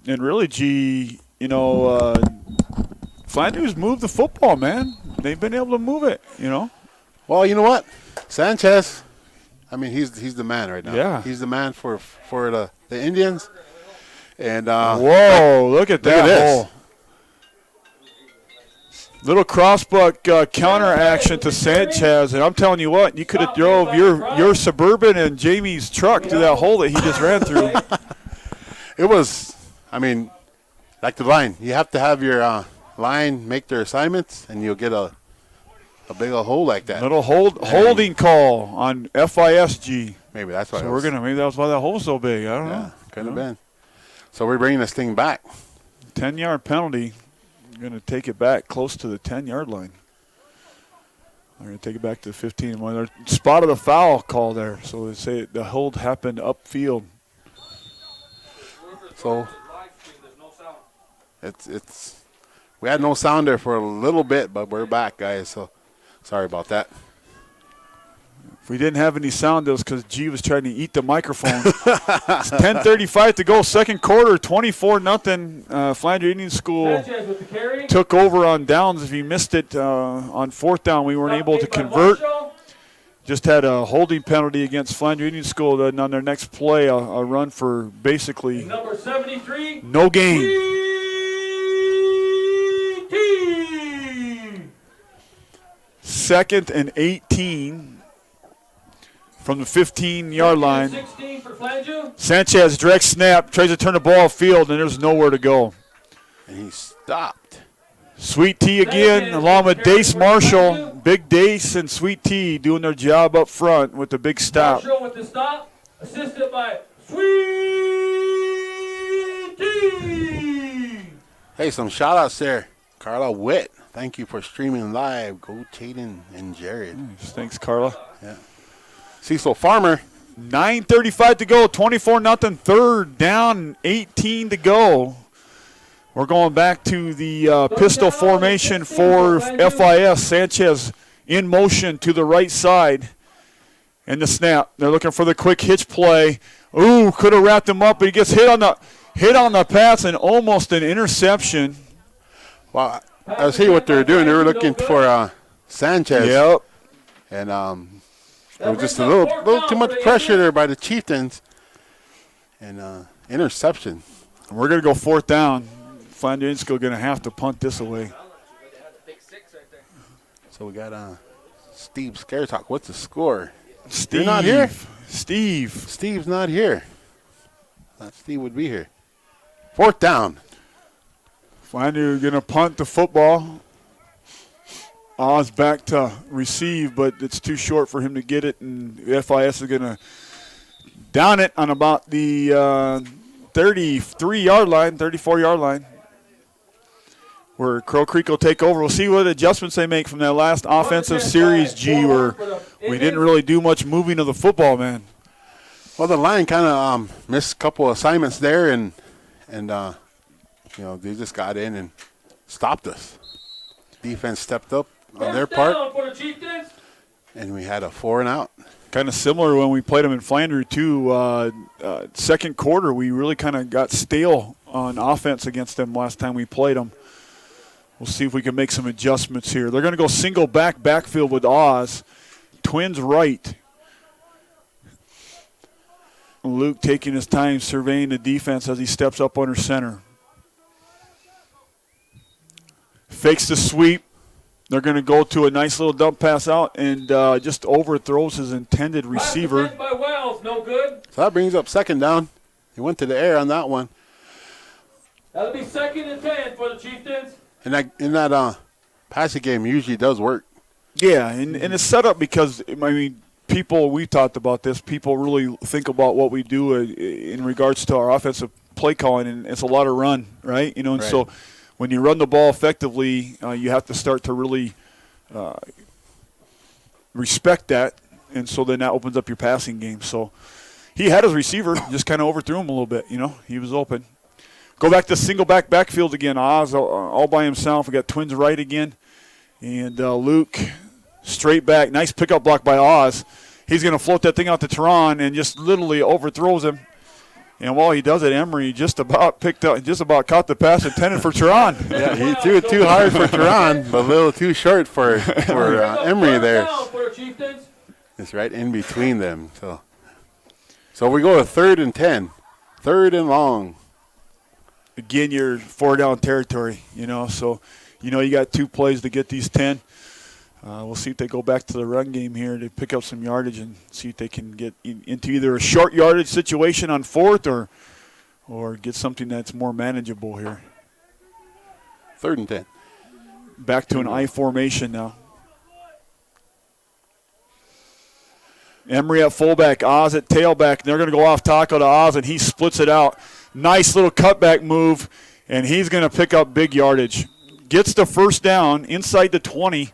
And really, G, Flandreau's moved the football, man. They've been able to move it, Well, you know what? Sanchez, I mean, he's the man right now. Yeah. He's the man for the Indians. And whoa, look at that hole. Little crossbuck counter action to Sanchez, and I'm telling you what, you could have drove your Suburban and Jamie's truck through that hole that he just ran through. It was, I mean, like the line. You have to have your line make their assignments, and you'll get a big old hole like that. Little holding call on FISG. Maybe that's why. So maybe that was why that hole's so big. I don't know. Could have been. So we're bringing this thing back. 10-yard penalty. Going to take it back close to the 10-yard line. They're going to take it back to the 15. Well, they spotted a foul call there, so they say the hold happened upfield. So it's we had no sound there for a little bit, but we're back, guys. So sorry about that. If we didn't have any sound, it was because G was trying to eat the microphone. It's 10:35 to go, second quarter, 24-0. Flandreau Indian School took over on downs. If you missed it on fourth down, we weren't able to convert. Just had a holding penalty against Flandreau Indian School. Then on their next play, a run for basically number 73, no gain. Second and 18. From the 15-yard line. 16 for Flandreau. Sanchez, direct snap, tries to turn the ball field, and there's nowhere to go. And he stopped. Sweet Tea again, along with Dace Marshall. Big Dace and Sweet Tea doing their job up front with the big stop. Marshall with the stop, assisted by Sweet Tea. Hey, some shout-outs there. Carla Witt, thank you for streaming live. Go Taden and Jared. Thanks, Carla. Yeah. Cecil Farmer. 9:35 to go, 24-0, third down, 18 to go. We're going back to the pistol formation for FIS. Sanchez in motion to the right side. And the snap. They're looking for the quick hitch play. Ooh, could have wrapped him up, but he gets hit on the pass and almost an interception. Well, I see what they're doing. They were looking for Sanchez. Yep. And there was just a little too much pressure there by the Chieftains. And interception. We're going to go fourth down. Flandreau's going to have to punt this away. So we got Steve Scaretalk. What's the score? Steve. You're not here? Steve's not here. Thought Steve would be here. Fourth down. Flandreau going to punt the football. Oz back to receive, but it's too short for him to get it, and FIS is going to down it on about the 33-yard line, 34-yard line, where Crow Creek will take over. We'll see what adjustments they make from that last offensive series, G, where we didn't really do much moving of the football, man. Well, the line kind of missed a couple assignments there, and they just got in and stopped us. Defense stepped up on their part, and we had a 4-and-out. Kind of similar when we played them in Flandreau, too. Second quarter, we really kind of got stale on offense against them last time we played them. We'll see if we can make some adjustments here. They're going to go single backfield with Oz. Twins right. Luke taking his time surveying the defense as he steps up under center. Fakes the sweep. They're going to go to a nice little dump pass out and just overthrows his intended receiver. By Wells, no good. So that brings up second down. He went to the air on that one. That'll be 2nd and 10 for the Chieftains. In that passing game usually does work. Yeah, and it's set up because, people, we've talked about this, people really think about what we do in regards to our offensive play calling, and it's a lot of run, right? And so when you run the ball effectively, you have to start to really respect that, and so then that opens up your passing game. So he had his receiver, just kind of overthrew him a little bit, He was open. Go back to single backfield again. Oz all by himself. We got twins right again. And Luke straight back. Nice pickup block by Oz. He's going to float that thing out to Tehran and just literally overthrows him. And while he does it, Emery just about caught the pass intended for Teron. Yeah, he threw it too hard for Teron, but a little too short for Emery there. It's right in between them. So we go to 3rd and 10. 3rd and long. Again, you're 4-down territory, so you got 2 plays to get these 10. We'll see if they go back to the run game here to pick up some yardage and see if they can get into either a short yardage situation on 4th or get something that's more manageable here. 3rd and 10. Back to an I formation now. Emery at fullback, Oz at tailback. They're going to go off tackle to Oz, and he splits it out. Nice little cutback move, and he's going to pick up big yardage. Gets the first down inside the 20.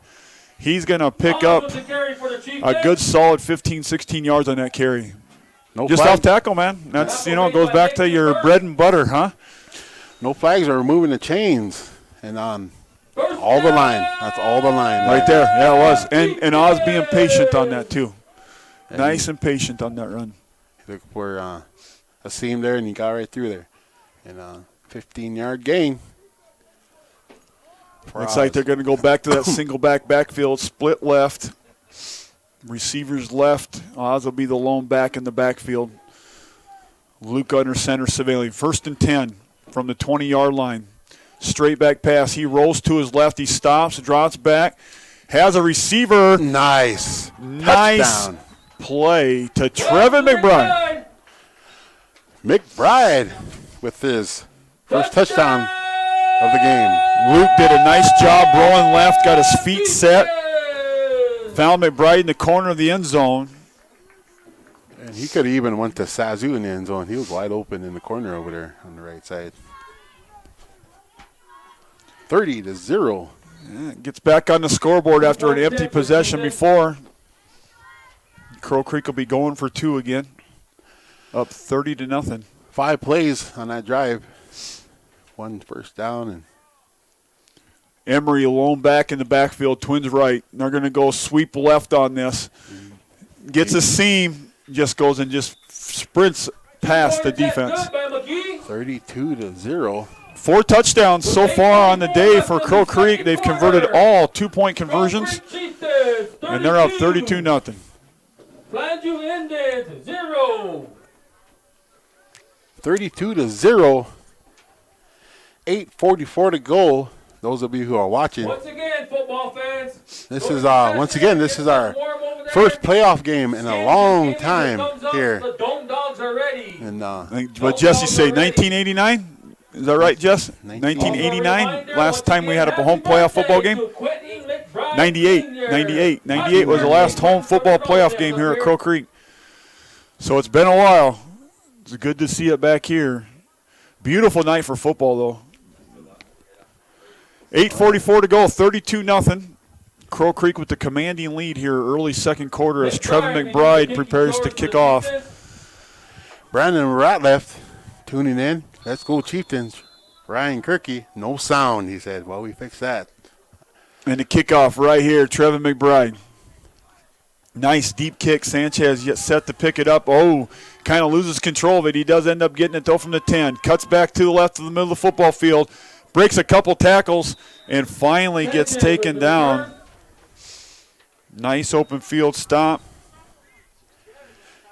He's going to pick up a good solid 15, 16 yards on that carry. No Just flag. off tackle, man. That's, goes back to your bread and butter, huh? No flags are removing the chains. And all the line. That's all the line. Right there. Yeah, it was. And Oz being patient on that, too. Nice and patient on that run. He looked for a seam there, and he got right through there. And 15-yard gain. Looks like they're going to go back to that single backfield, split left. Receivers left. Oz will be the lone back in the backfield. Luke under center surveilling. 1st and 10 from the 20-yard line. Straight back pass. He rolls to his left. He stops, drops back. Has a receiver. Nice. Touchdown. Play to Trevin McBride. McBride with his first touchdown of the game. Luke did a nice job rolling left, got his feet set. Found McBride in the corner of the end zone. And he could have even went to Sazu in the end zone. He was wide open in the corner over there on the right side. 30-0. Yeah, gets back on the scoreboard after an empty possession before. Crow Creek will be going for 2 again. Up 30-0. 5 plays on that drive. 1 first down. And Emery alone back in the backfield, Twins right. They're going to go sweep left on this. Gets a seam, just goes and just sprints past the defense. 32-0. 4 touchdowns so far on the day for Crow Creek. They've converted all 2-point conversions, and they're up 32-0. Flandreau ended 0. 32-0. 8:44 to go. Those of you who are watching. Once again, football fans. This is our first playoff game in a long time here. The Dome Dogs are ready. And what Jesse say, 1989? Is that right, Jess? 1989, last time we had a home playoff football game? 98 was the last home football playoff game here at Crow Creek. So it's been a while. It's good to see it back here. Beautiful night for football, though. 8:44 to go, 32-0. Crow Creek with the commanding lead here early second quarter as Trevin McBride prepares to kick off. Brandon Ratliff tuning in. Let's go Chieftains. Ryan Kirky, no sound, he said. Well, we fixed that. And the kickoff right here, Trevin McBride. Nice deep kick. Sanchez yet set to pick it up. Oh, kind of loses control of it. He does end up getting it, though, from the 10. Cuts back to the left of the middle of the football field. Breaks a couple tackles and finally gets taken down. Nice open field stop.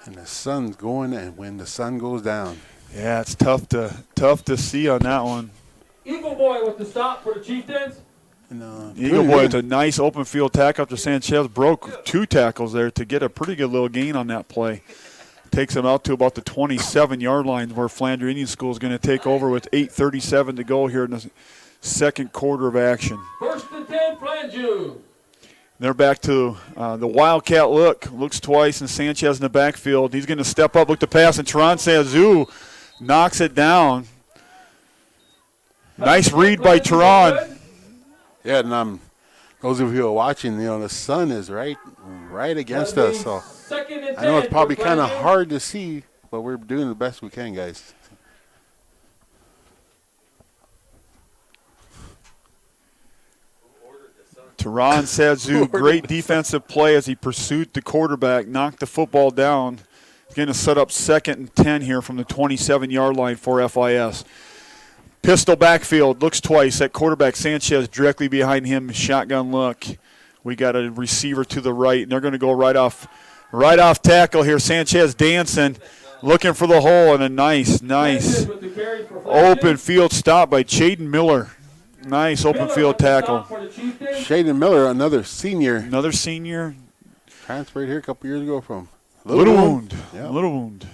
And the sun's going, and when the sun goes down. Yeah, it's tough to see on that one. Eagle Boy with the stop for the Chieftains. Eagle Boy with a nice open field tackle after Sanchez broke 2 tackles there to get a pretty good little gain on that play. Takes him out to about the 27-yard line where Flandreau Indian School is going to take over with 8:37 to go here in the second quarter of action. 1st and 10, Flandreau. They're back to the Wildcat look. Looks twice, and Sanchez in the backfield. He's going to step up, look to pass, and Teron Sazu knocks it down. Nice read by Teron. Yeah, and those of you who are watching, the sun is right against us. So I know it's probably kind of hard to see, but we're doing the best we can, guys. Teron Sazu, great defensive play as he pursued the quarterback, knocked the football down. going to set up 2nd and 10 here from the 27-yard line for FIS. Pistol backfield, looks twice. That quarterback, Sanchez, directly behind him, shotgun look. We got a receiver to the right, and they're going to go right off tackle here. Sanchez dancing, looking for the hole, and a nice open field stop by Chaden Miller. Nice open field tackle. Chaden Miller, another senior. Transferred here a couple years ago from Little Wound. Yeah. Little Wound.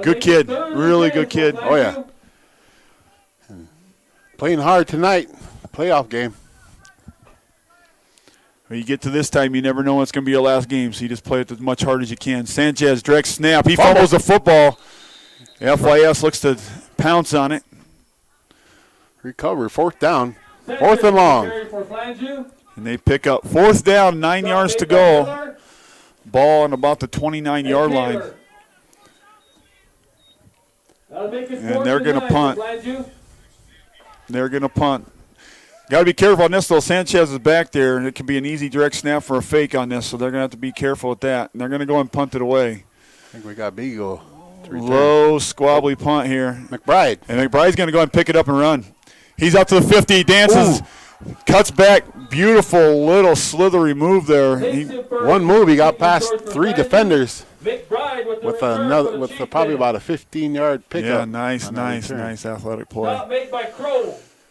Good kid, really good kid. Oh, yeah. Playing hard tonight, playoff game. When you get to this time, you never know when it's going to be your last game, so you just play it as much hard as you can. Sanchez, direct snap. He fumbles the football. FIS looks to pounce on it. Recover, 4th down, 4th and long. And they pick up 4th down, 9 yards to go. Ball on about the 29-yard line. And they're going to punt. Got to be careful on this, though. Sanchez is back there, and it can be an easy direct snap for a fake on this, so they're going to have to be careful with that. And they're going to go and punt it away. I think we got Beagle. Low, squabbly punt here. McBride. And McBride's going to go and pick it up and run. He's out to the 50, dances, cuts back. Beautiful little slithery move there. One move, he got past 3 defenders with probably about a 15-yard pickup. Yeah, nice athletic play.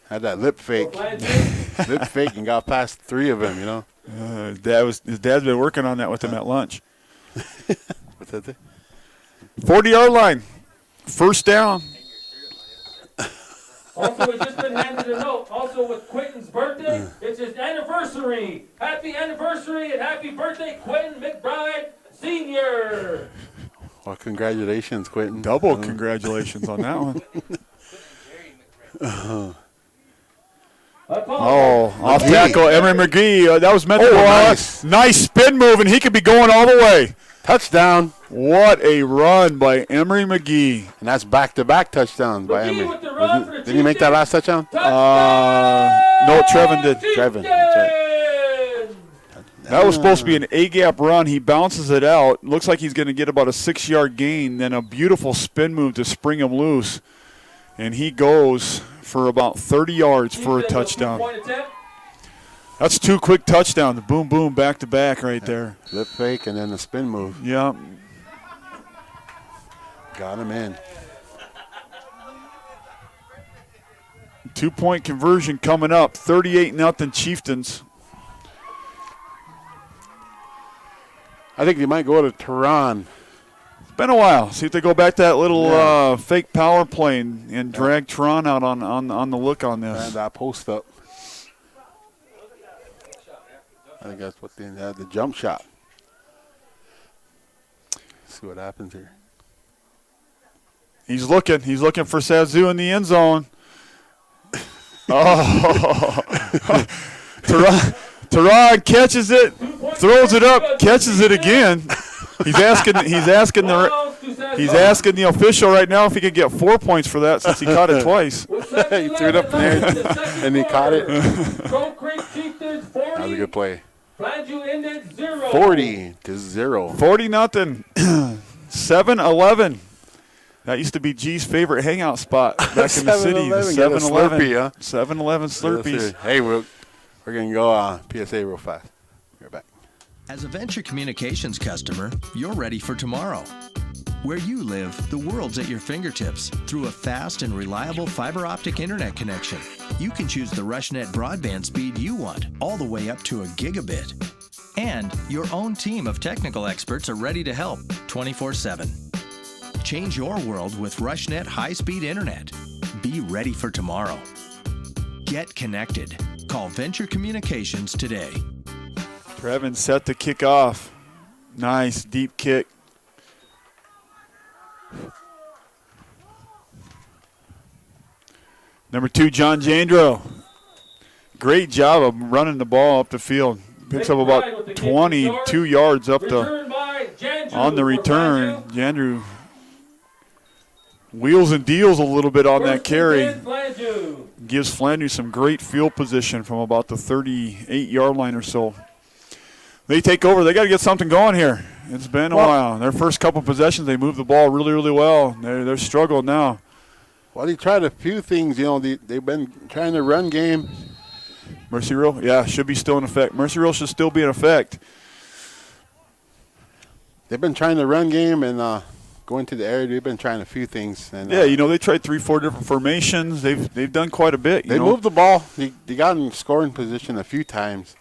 Had that lip fake, and got past 3 of them. You know. His dad's been working on that with him at lunch. What's that thing? 40-yard line, 1st down. Also, we've just been handed a note. Also, with Quentin's birthday, it's his anniversary. Happy anniversary and happy birthday, Quentin McBride Sr. Well, congratulations, Quentin. Double congratulations on that one. Off tackle, Emery McGee. That was meant to go nice spin move, and he could be going all the way. Touchdown. What a run by Emery McGee. And that's back-to-back touchdowns by Emery. Didn't he make that last touchdown? No, Trevin did. Trevin, that's right. That was supposed to be an A-gap run. He bounces it out. Looks like he's going to get about a 6-yard gain, then a beautiful spin move to spring him loose. And he goes for about 30 yards for a touchdown. That's 2 quick touchdowns. Boom, boom, back-to-back right there. Lip fake and then the spin move. Yeah. Got him in. 2-point conversion coming up. 38-0 Chieftains. I think they might go to Tehran. It's been a while. See if they go back to that little fake power play and drag Tehran out on the look on this. And that post up. I think that's what they had, the jump shot. Let's see what happens here. He's looking for Sazu in the end zone. Tehran catches it, throws it up, catches it again. He's asking the official right now if he could get 4 points for that since he caught it twice. He threw it up in there and he caught it. That was a good play. 40-0. 40-0. 7-11. That used to be G's favorite hangout spot back in the city. 7-Eleven. 7-Eleven Slurpees. Hey, we're going to go PSA real fast. We're back. As a Venture Communications customer, you're ready for tomorrow. Where you live, the world's at your fingertips through a fast and reliable fiber optic internet connection. You can choose the RushNet broadband speed you want, all the way up to a gigabit. And your own team of technical experts are ready to help 24/7. Change your world with RushNet high-speed internet. Be ready for tomorrow. Get connected. Call Venture Communications today. Trevin set to kick off. Nice deep kick. Number 2, John Jandro. Great job of running the ball up the field. Picks up about 22 yards up on the return. Jandro wheels and deals a little bit on that carry. Gives Flandreau some great field position from about the 38-yard line or so. They take over. They got to get something going here. It's been a while. Their first couple possessions, they moved the ball really, really well. They're struggling now. Well, they tried a few things. They've been trying to run game. Mercy Rule, should be still in effect. Mercy Rule should still be in effect. They've been trying to run game and go into the area. They've been trying a few things. And, they tried 3-4 different formations. They've done quite a bit. They moved the ball. They got in scoring position a few times.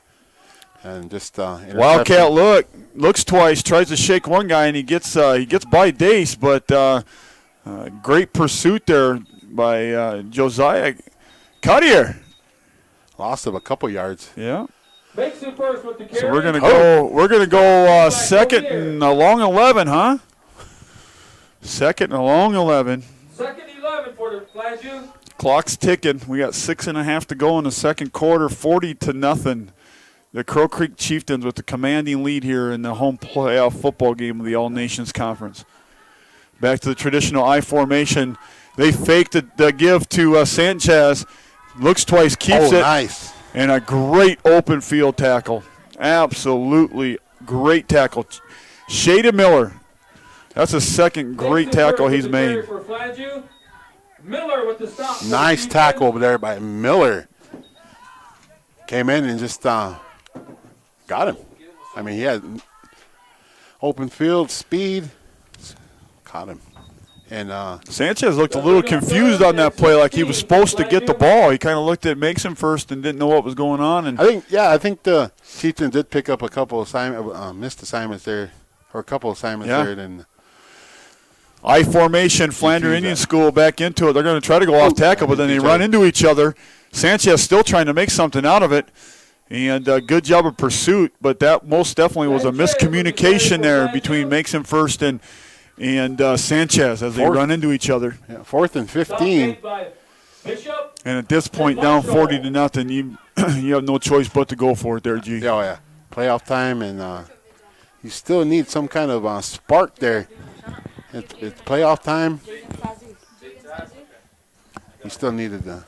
And just Wildcat looks twice, tries to shake one guy, and he gets by Dace, but great pursuit there by Josiah Cottier. Lost of a couple yards. Yeah. Makes it first with the carry. So we're gonna go second and a long 11, huh? Second and a long 11. Second 11 for the Flandreau. Clock's ticking. We got 6.5 to go in the second quarter. 40-0. The Crow Creek Chieftains with the commanding lead here in the home playoff football game of the All Nations Conference. Back to the traditional I formation. They faked the give to Sanchez. Looks twice, keeps it. Nice. And a great open field tackle. Absolutely great tackle. Shada Miller. That's a second great tackle he's made. Miller with the stop. Nice tackle over there by Miller. Came in and just got him. I mean, he had open field, speed. Caught him. And Sanchez looked a little confused on that play, like he was supposed to get the ball. He kind of looked at Mason first and didn't know what was going on. And I think the Chieftains did pick up a couple of missed assignments there, or a couple of assignments there. And I formation, Flandreau Indian School back into it. They're going to try to go off tackle, but then they run into each other. Sanchez still trying to make something out of it. And good job of pursuit, but that most definitely was a miscommunication there between Mason first and Sanchez as they run into each other. Yeah, 4th and 15. And at this point, down 40-0, you have no choice but to go for it there, G. Oh, yeah. Playoff time, and you still need some kind of spark there. It's playoff time. You still needed it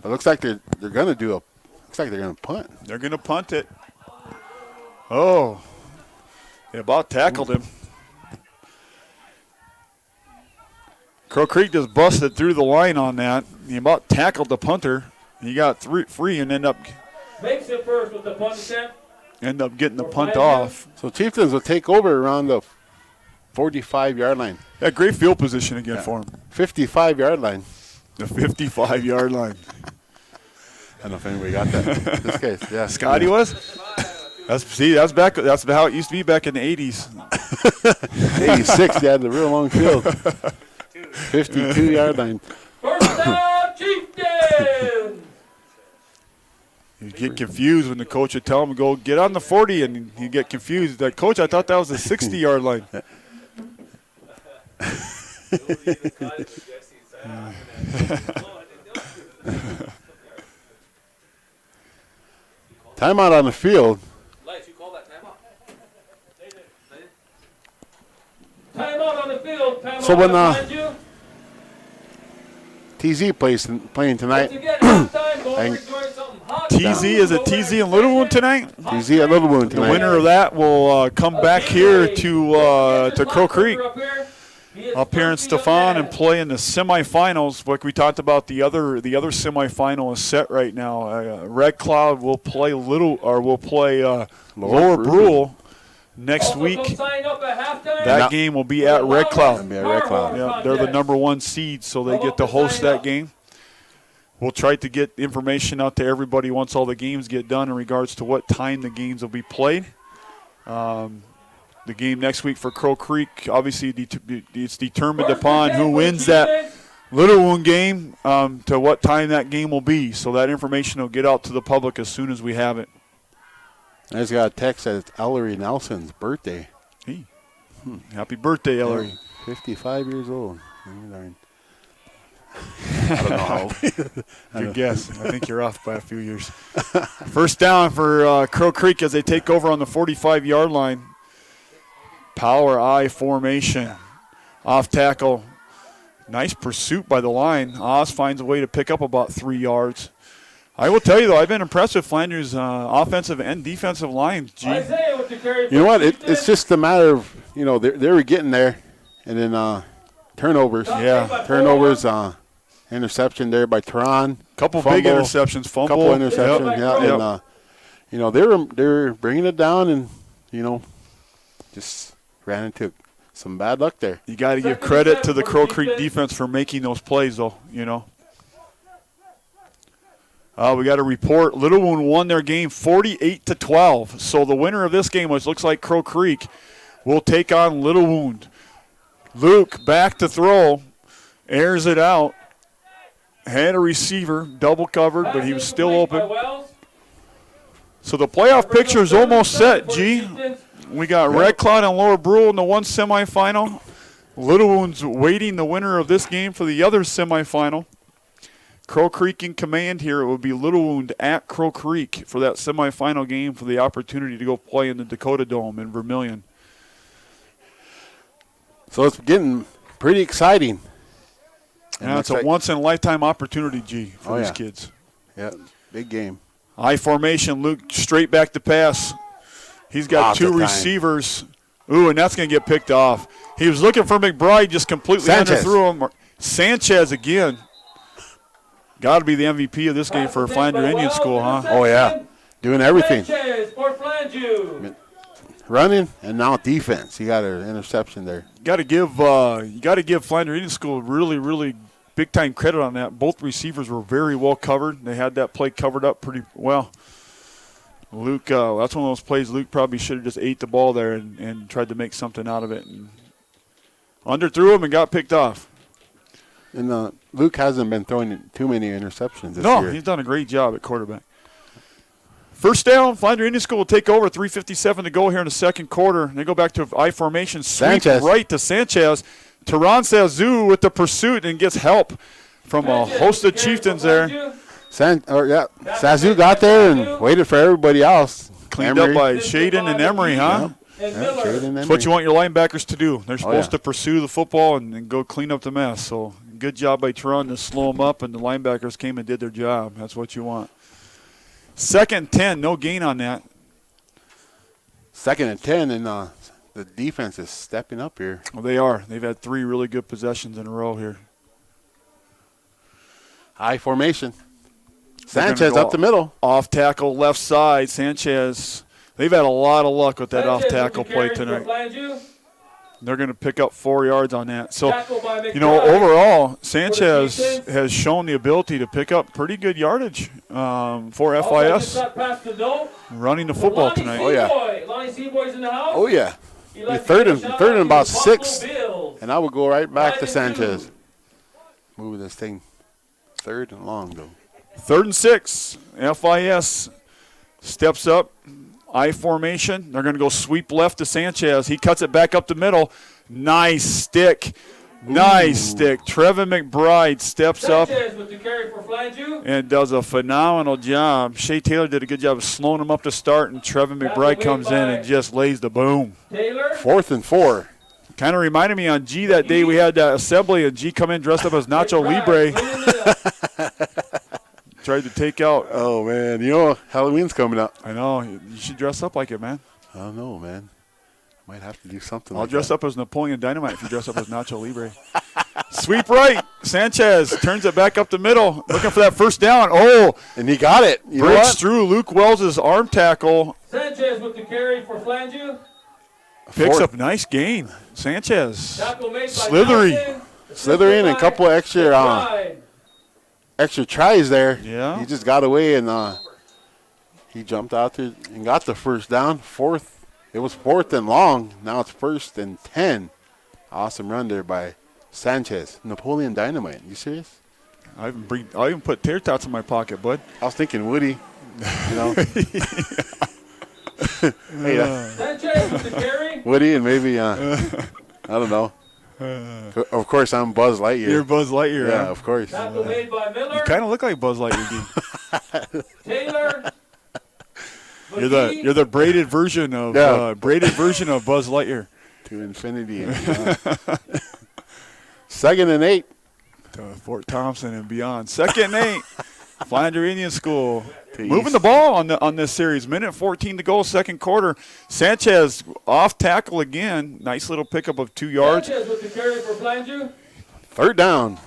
looks like they're going to do looks like they're going to punt. They're going to punt it. Oh, they about tackled him. Crow Creek just busted through the line on that. He about tackled the punter. He got free and makes it first with the punt attempt. End up getting the punt off. So Chieftains will take over around the 45-yard line. Yeah, great field position again for him. 55-yard line. The 55-yard line. I don't know if anybody got that in this case. Yeah, Scotty was. That's back. That's how it used to be back in the 80s. 86, they had the real long field. 52-yard line. First down, Chieftains. You'd get confused when the coach would tell him to go get on the 40, and he'd get confused. Like, Coach, I thought that was a 60-yard line. Timeout on the field. Timeout on the field. So when TZ playing tonight. TZ, is it TZ and Little Wound tonight? TZ at Little Wound tonight. The winner of that will come back here to Crow Creek up here in Stephan and play in the semifinals. Like we talked about, the other semifinal is set right now. Red Cloud will play Lower Brule next week. That game will be at Red Cloud. Yeah, they're the number 1 seed, so they get to host that game. We'll try to get information out to everybody once all the games get done in regards to what time the games will be played. The game next week for Crow Creek, obviously it's determined upon who wins that Little Wound game to what time that game will be. So that information will get out to the public as soon as we have it. I just got a text that it's Ellery Nelson's birthday. Hey. Happy birthday, Ellery. 55 years old. I don't know how. Good guess. I think you're off by a few years. First down for Crow Creek as they take over on the 45-yard line. Power I formation. Off tackle. Nice pursuit by the line. Oz finds a way to pick up about 3 yards. I will tell you, though, I've been impressed with Flandreau's offensive and defensive lines. Isaiah with the carry for You know what? Chieftains. It's just a matter of, they were getting there, and then turnovers. Yeah. Turnovers, interception there by Teron. Couple Fumble, big interceptions, fumble. Couple interceptions, Yep. And, they were bringing it down and, just ran into some bad luck there. You got to give credit to the Crow Creek defense for making those plays, though, We got a report. Little Wound won their game 48-12. So the winner of this game, which looks like Crow Creek, will take on Little Wound. Luke back to throw, airs it out. Had a receiver, double covered, but he was still open. So the playoff picture is almost set, G. We got Red Cloud and Lower Brule in the one semifinal. Little Wound's waiting the winner of this game for the other semifinal. Crow Creek in command here. It would be Little Wound at Crow Creek for that semifinal game for the opportunity to go play in the Dakota Dome in Vermilion. So it's getting pretty exciting. And it's a once-in-a-lifetime opportunity, G, for these kids. Yeah, big game. I formation, Luke straight back to pass. He's got two receivers. Ooh, and that's going to get picked off. He was looking for McBride, just completely underthrew him. Sanchez again. Got to be the MVP of this game for Flandreau Indian School, huh? Oh, yeah. Doing everything. Sanchez for Flandreau. Running and now defense. He got an interception there. You got to give Flandreau Indian School really, really big-time credit on that. Both receivers were very well covered. They had that play covered up pretty well. Luke, that's one of those plays Luke probably should have just ate the ball there and tried to make something out of it. And underthrew him and got picked off. And Luke hasn't been throwing too many interceptions this year. No, he's done a great job at quarterback. First down, Flandreau Indian School will take over. 3:57 to go here in the second quarter. They go back to I formation. Sweep right to Sanchez. Teron Sazoo with the pursuit and gets help from a host of Chieftains there. Sazoo got there and waited for everybody else. Cleaned up by Shaden and Emery, huh? That's what you want your linebackers to do. They're supposed to pursue the football and go clean up the mess. So good job by Teron to slow them up, and the linebackers came and did their job. That's what you want. 2nd and 10, no gain on that. 2nd and 10, and the defense is stepping up here. Well, they are. They've had 3 really good possessions in a row here. High formation. Sanchez up the middle. Off tackle, left side. Sanchez. They've had a lot of luck with that off tackle play tonight. They're going to pick up 4 yards on that. So, overall, Sanchez has shown the ability to pick up pretty good yardage for FIS running the football tonight. Oh, yeah. Oh, yeah. Third and about 6, and I would go right back to Sanchez. Moving this thing 3rd and long, though. 3rd and 6. FIS steps up. I formation. They're going to go sweep left to Sanchez. He cuts it back up the middle. Nice stick. Nice stick. Trevin McBride steps up with the carry for Flandreau. and does a phenomenal job. Shea Taylor did a good job of slowing him up to start, and Trevin McBride comes in and just lays the boom. Taylor. 4th and 4. Kind of reminded me on G that day we had that assembly, and G come in dressed up as Nacho Libre. Tried to take out. Oh, man. Halloween's coming up. I know. You should dress up like it, man. I don't know, man. Might have to do something I'll like dress that. up as Napoleon Dynamite if you dress up as Nacho Libre. Sweep right. Sanchez turns it back up the middle. Looking for that first down. Oh. And he got it. Breaks through Luke Wells' arm tackle. Sanchez with the carry for Flandreau. Picks up nice gain. Sanchez. Tackle made by Slithery. Johnson. Slithering and a couple extra tries there. Yeah. He just got away and he jumped out there and got the first down. It was 4th and long. Now it's 1st and 10. Awesome run there by Sanchez. Napoleon Dynamite. You serious? I even put tear tots in my pocket, bud. I was thinking Woody. Sanchez with the carry. Woody and maybe I don't know. Of course, I'm Buzz Lightyear. You're Buzz Lightyear. Yeah, huh? of course. Tackle made by Miller. You kind of look like Buzz Lightyear, dude. Taylor. You're the braided version of Buzz Lightyear. To infinity. 2nd and 8. To Fort Thompson and beyond. 2nd and 8. Flandreau Indian School moving the ball on this series. Minute 14 to go, second quarter. Sanchez off tackle again. Nice little pickup of 2 yards. Sanchez with the carry for Flandreau. Third down.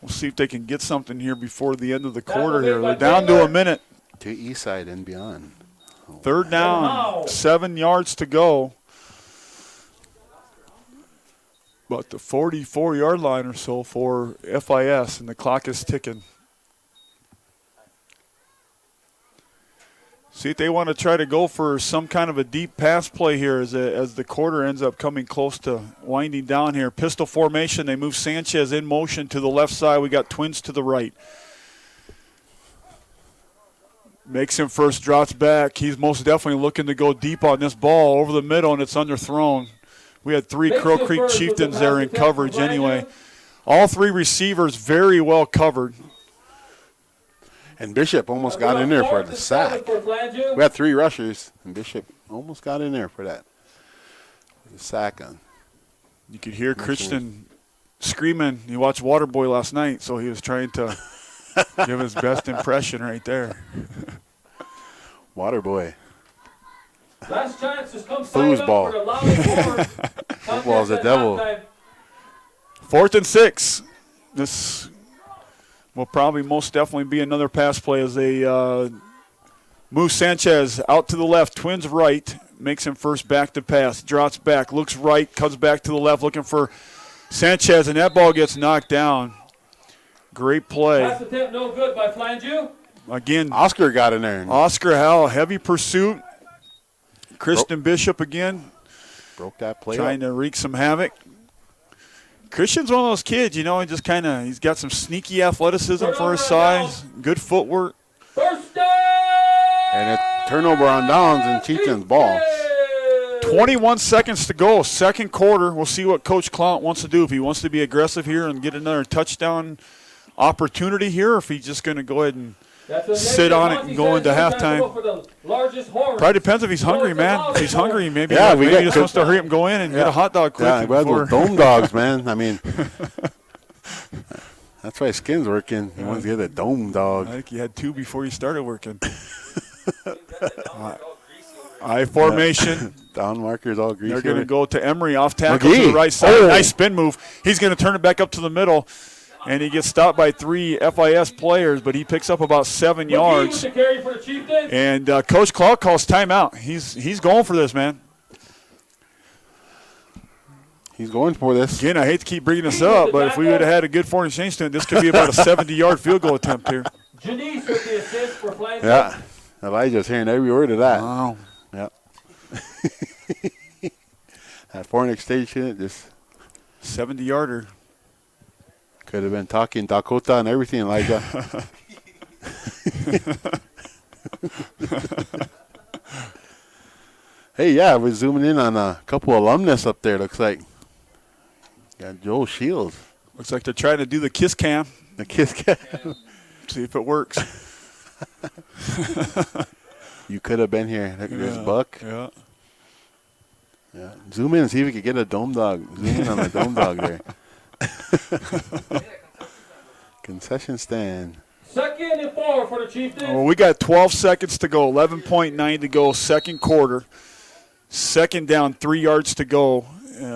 We'll see if they can get something here before the end of the quarter here. They're down to a minute. To east side and beyond. Third down, 7 yards to go. About the 44-yard line or so for FIS, and the clock is ticking. See if they want to try to go for some kind of a deep pass play here as the quarter ends up coming close to winding down here. Pistol formation, they move Sanchez in motion to the left side. We got Twins to the right. Makes him first, drops back. He's most definitely looking to go deep on this ball over the middle, and it's underthrown. We had 3 Crow Creek Chieftains there in coverage anyway. All 3 receivers very well covered. And Bishop almost got in there for the sack. We had 3 rushers, and Bishop almost got in there for that. The sack on. You could hear Christian screaming. He watched Waterboy last night, so he was trying to give his best impression right there. Waterboy. Last chance has come Foosball. for the loud Football's the devil. 4th and 6. This will probably most definitely be another pass play as they move Sanchez out to the left, Twins right, makes him first back to pass, drops back, looks right, comes back to the left looking for Sanchez, and that ball gets knocked down. Great play. Pass attempt no good by Flandreau. Again, Oscar got in there. Oscar Howell, heavy pursuit. Christian Bishop again. Broke that play trying to wreak some havoc. Christian's one of those kids, you know, he's got some sneaky athleticism for his size, good footwork. First down! And a turnover on downs and Chieftains ball. 21 seconds to go, second quarter. We'll see what Coach Clount wants to do. If he wants to be aggressive here and get another touchdown opportunity here, or if he's just going to go ahead and sit on it and go into halftime. Probably depends if he's hungry, man. If he's hungry, maybe he just wants to hurry up and go in and get a hot dog quick. Yeah, we had those dome dogs, man. I mean, that's why Skin's working. He wants to get a dome dog. I think he had 2 before he started working. I formation. Down markers all greasy. They're going to go to Emery off tackle to the right side. Oh. Nice spin move. He's going to turn it back up to the middle. And he gets stopped by 3 FIS players, but he picks up about 7 yards. And Coach Clark calls timeout. He's going for this, man. He's going for this. Again, I hate to keep bringing this up, but if we would have had a good foreign exchange student, this could be about a 70-yard field goal attempt here. Janice with the assist for Flandreau. Yeah. Elijah's hearing every word of that. Wow. Yeah. That foreign exchange student just 70-yarder. Could have been talking Dakota and everything, Elijah. Hey, yeah, we're zooming in on a couple alumnus up there, looks like. Got Joel Shields. Looks like they're trying to do the kiss cam. The kiss cam. See if it works. You could have been here. Look at this buck. Yeah. Yeah. Zoom in and see if we could get a dome dog. Zoom in on the dome dog there. Concession stand. 2nd and 4 for the Chieftains. Well, we got 12 seconds to go, 11.9 to go, second quarter. Second down, 3 yards to go.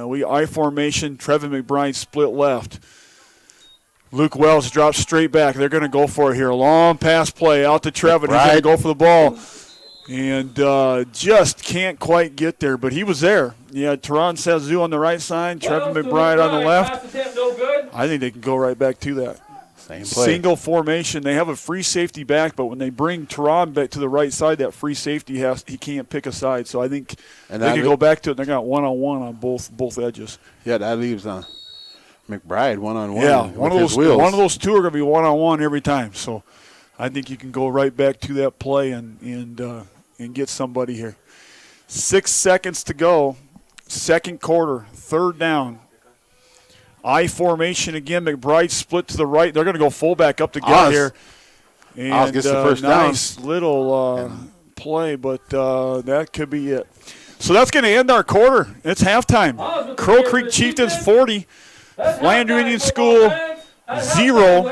We I formation, Trevin McBride split left. Luke Wells drops straight back. They're going to go for it here. Long pass play out to Trevin. He's going to go for the ball. And just can't quite get there, but he was there. Yeah, Teron Sazoo on the right side, Trevin McBride on the left. I think they can go right back to that. Same play. Single formation. They have a free safety back, but when they bring Teron back to the right side, that free safety he can't pick a side. So I think they can go back to it. They got one-on-one on both edges. Yeah, that leaves McBride one-on-one. Yeah, one of those two are going to be one-on-one every time. So I think you can go right back to that play and get somebody here. 6 seconds to go. Second quarter, third down. I formation again. McBride split to the right. They're going to go fullback up to get here. And gets the first nice down. Little play, but that could be it. So that's going to end our quarter. It's halftime. Crow Creek Chieftains 40, Flandreau Indian School 0.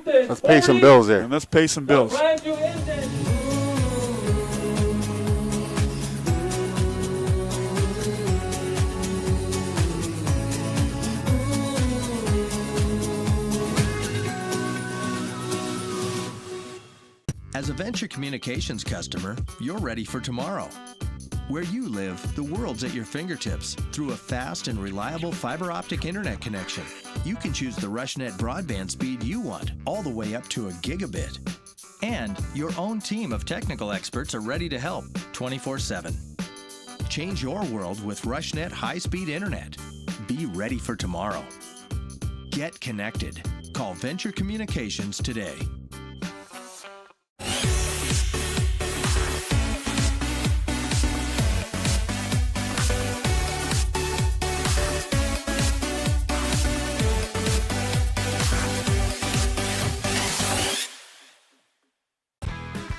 Chieftains. Let's pay some bills there. And let's pay some bills. Flandreau Indians. As a Venture Communications customer, you're ready for tomorrow. Where you live, the world's at your fingertips through a fast and reliable fiber optic internet connection. You can choose the RushNet broadband speed you want, all the way up to a gigabit. And your own team of technical experts are ready to help 24/7. Change your world with RushNet high-speed internet. Be ready for tomorrow. Get connected. Call Venture Communications today.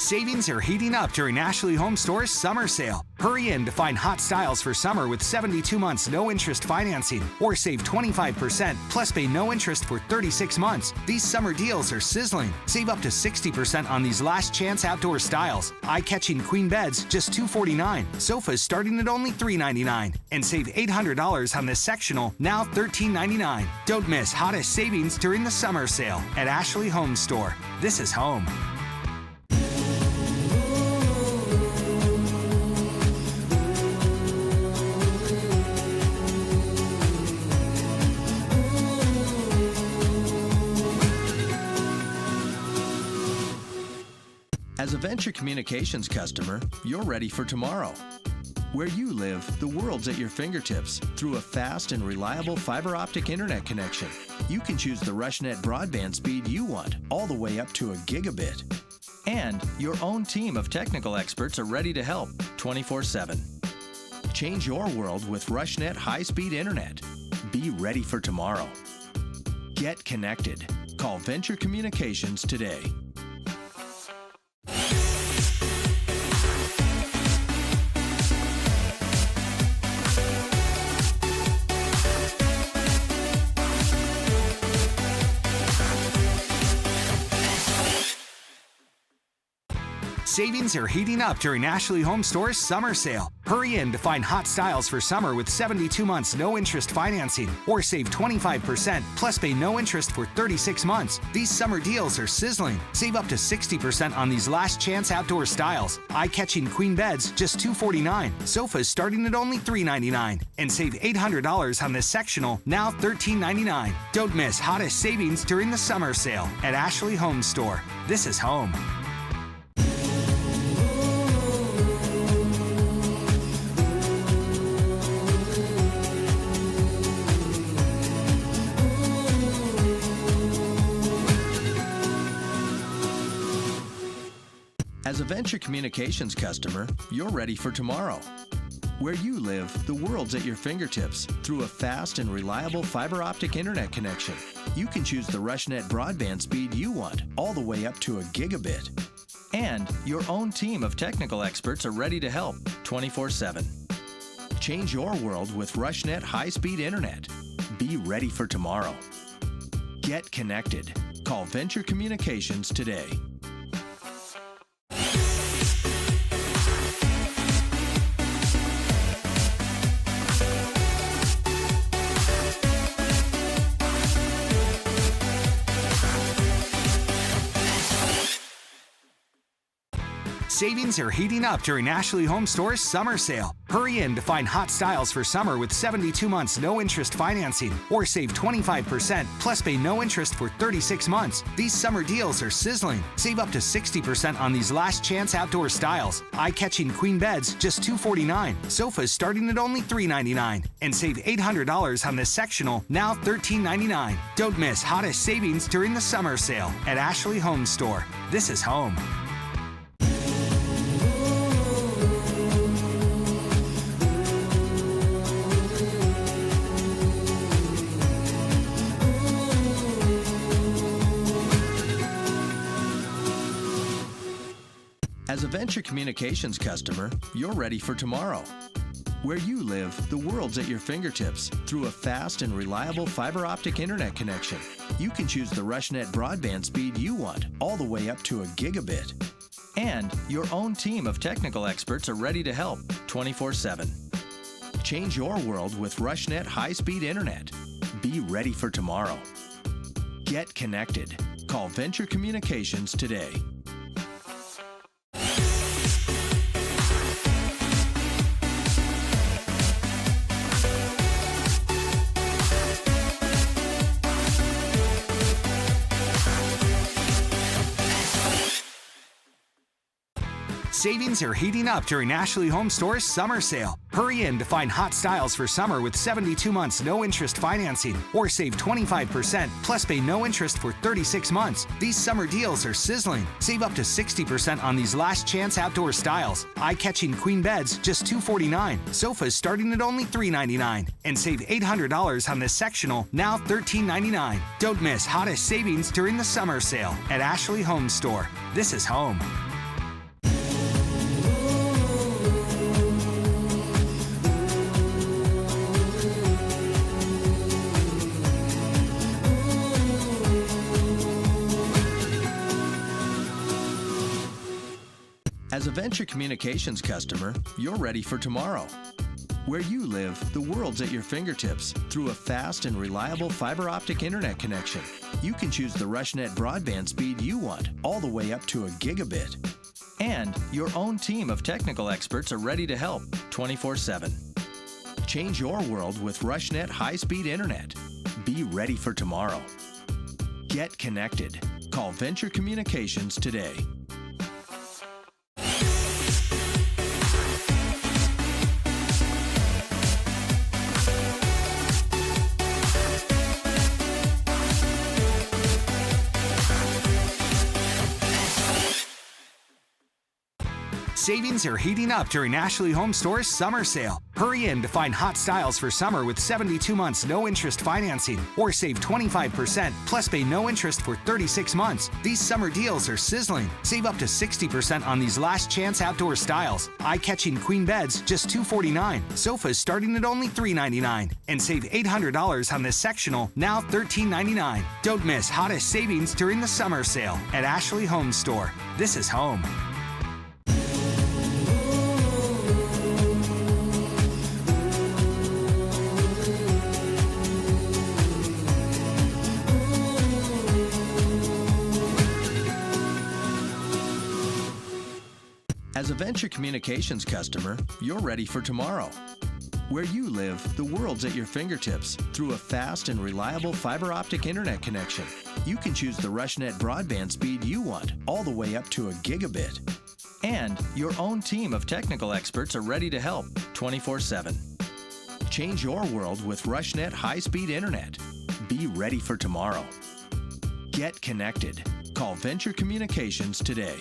Savings are heating up during Ashley Home Store's summer sale. Hurry in to find hot styles for summer with 72 months no interest financing or save 25% plus pay no interest for 36 months. These summer deals are sizzling. Save up to 60% on these last chance outdoor styles. Eye-catching queen beds just $249. Sofas starting at only $399. And save $800 on this sectional, now $1399. Don't miss hottest savings during the summer sale at Ashley Home Store. This is home. As a Venture Communications customer, you're ready for tomorrow. Where you live, the world's at your fingertips through a fast and reliable fiber optic internet connection. You can choose the RushNet broadband speed you want, all the way up to a gigabit. And your own team of technical experts are ready to help 24/7. Change your world with RushNet high-speed internet. Be ready for tomorrow. Get connected. Call Venture Communications today. Savings are heating up during Ashley Home Store's summer sale. Hurry in to find hot styles for summer with 72 months no interest financing or save 25% plus pay no interest for 36 months. These summer deals are sizzling. Save up to 60% on these last chance outdoor styles. Eye-catching queen beds just $249. Sofas starting at only $399. And save $800 on this sectional, now $1399. Don't miss hottest savings during the summer sale at Ashley Home Store. This is home. As a Venture Communications customer, you're ready for tomorrow. Where you live, the world's at your fingertips through a fast and reliable fiber optic internet connection. You can choose the RushNet broadband speed you want, all the way up to a gigabit. And your own team of technical experts are ready to help 24/7. Change your world with RushNet high-speed internet. Be ready for tomorrow. Get connected. Call Venture Communications today. Savings are heating up during Ashley Home Store's summer sale. Hurry in to find hot styles for summer with 72 months no interest financing or save 25% plus pay no interest for 36 months. These summer deals are sizzling. Save up to 60% on these last chance outdoor styles. Eye-catching queen beds just $249. Sofas starting at only $399. And save $800 on this sectional, now $1399. Don't miss hottest savings during the summer sale at Ashley Home Store. This is home. As a Venture Communications customer, you're ready for tomorrow. Where you live, the world's at your fingertips through a fast and reliable fiber optic internet connection. You can choose the RushNet broadband speed you want, all the way up to a gigabit. And your own team of technical experts are ready to help 24/7. Change your world with RushNet high-speed internet. Be ready for tomorrow. Get connected. Call Venture Communications today. Savings are heating up during Ashley Home Store's summer sale. Hurry in to find hot styles for summer with 72 months no interest financing or save 25% plus pay no interest for 36 months. These summer deals are sizzling. Save up to 60% on these last chance outdoor styles. Eye-catching queen beds just $249. Sofas starting at only $399 and save $800 on this sectional, now $1399. Don't miss hottest savings during the summer sale at Ashley Home Store. This is home. As a Venture Communications customer, you're ready for tomorrow. Where you live, the world's at your fingertips through a fast and reliable fiber optic internet connection. You can choose the RushNet broadband speed you want, all the way up to a gigabit. And your own team of technical experts are ready to help 24/7. Change your world with RushNet high-speed internet. Be ready for tomorrow. Get connected. Call Venture Communications today. Savings are heating up during Ashley Home Store's summer sale. Hurry in to find hot styles for summer with 72 months no interest financing or save 25% plus pay no interest for 36 months. These summer deals are sizzling. Save up to 60% on these last chance outdoor styles. Eye-catching queen beds just $249. Sofas starting at only $399 and save $800 on this sectional, now $1399. Don't miss hottest savings during the summer sale at Ashley Home Store. This is home. As a Venture Communications customer, you're ready for tomorrow. Where you live, the world's at your fingertips through a fast and reliable fiber optic internet connection. You can choose the RushNet broadband speed you want, all the way up to a gigabit. And your own team of technical experts are ready to help 24/7. Change your world with RushNet high-speed internet. Be ready for tomorrow. Get connected. Call Venture Communications today.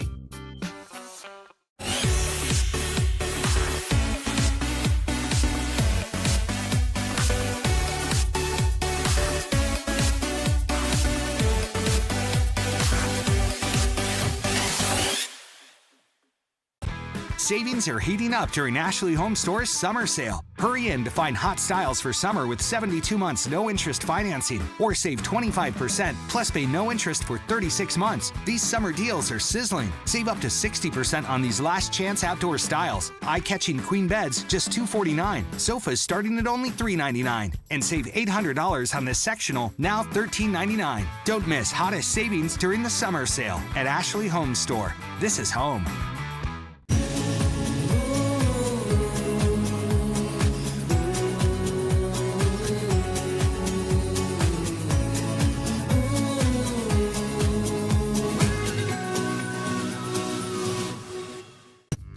Savings are heating up during Ashley Home Store's summer sale. Hurry in to find hot styles for summer with 72 months no interest financing or save 25% plus pay no interest for 36 months. These summer deals are sizzling. Save up to 60% on these last chance outdoor styles. Eye-catching queen beds just $249. Sofas starting at only $399 and save $800 on this sectional, now $1399. Don't miss hottest savings during the summer sale at Ashley Home Store. This is home.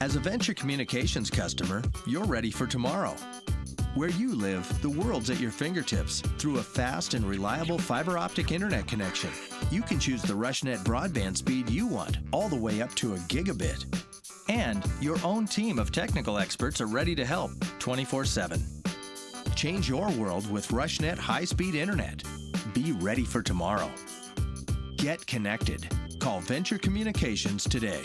As a Venture Communications customer, you're ready for tomorrow. Where you live, the world's at your fingertips through a fast and reliable fiber optic internet connection. You can choose the RushNet broadband speed you want, all the way up to a gigabit. And your own team of technical experts are ready to help 24/7. Change your world with RushNet high-speed internet. Be ready for tomorrow. Get connected. Call Venture Communications today.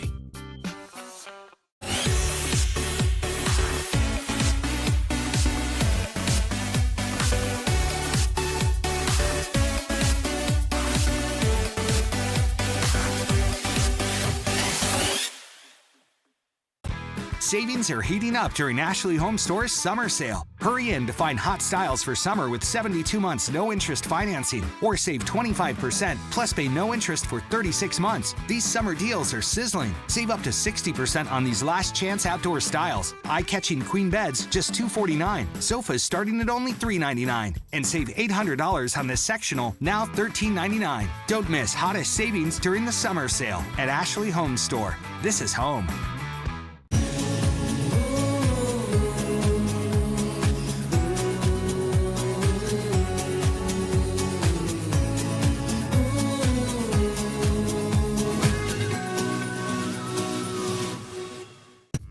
Savings are heating up during Ashley Home Store's summer sale. Hurry in to find hot styles for summer with 72 months no interest financing or save 25% plus pay no interest for 36 months. These summer deals are sizzling. Save up to 60% on these last chance outdoor styles. Eye-catching queen beds just $249. Sofas starting at only $399. And save $800 on this sectional, now $1399. Don't miss hottest savings during the summer sale at Ashley Home Store. This is home.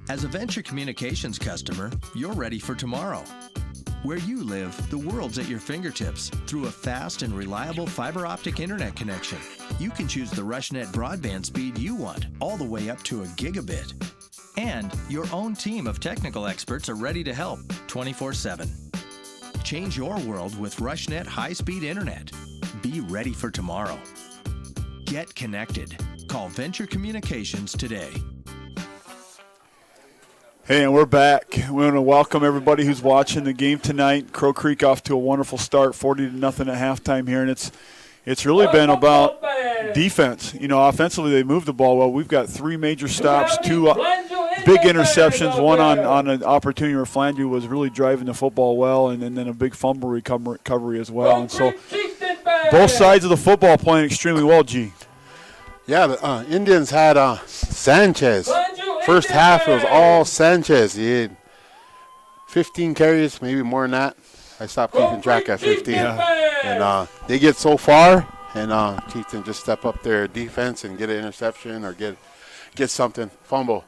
As a Venture Communications customer, you're ready for tomorrow. Where you live, the world's at your fingertips through a fast and reliable fiber optic internet connection. You can choose the RushNet broadband speed you want, all the way up to a gigabit. And your own team of technical experts are ready to help 24/7. Change your world with RushNet high-speed internet. Be ready for tomorrow. Get connected. Call Venture Communications today. Hey, and we're back. We want to welcome everybody who's watching the game tonight. Crow Creek off to a wonderful start, 40-0 at halftime here, and it's really been about defense. You know, offensively they moved the ball well. We've got 3 major stops, 2 big interceptions, one on an opportunity where Flandreau was really driving the football well, and then a big fumble recovery as well. And so both sides of the football playing extremely well, G. Yeah, the Indians had Sanchez. First half, it was all Sanchez. He had 15 carries, maybe more than that. I stopped keeping track at 15. And they get so far, and Chieftains just step up their defense and get an interception or get something, fumble.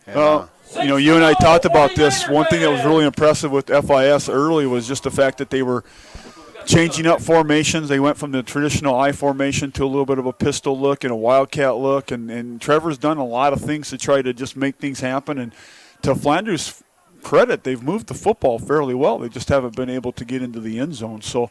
And, you know, you and I talked about this. One thing that was really impressive with FIS early was just the fact that they were changing up formations. They went from the traditional I formation to a little bit of a pistol look and a wildcat look. And Trevor's done a lot of things to try to just make things happen. And to Flandreau's credit, they've moved the football fairly well. They just haven't been able to get into the end zone. So,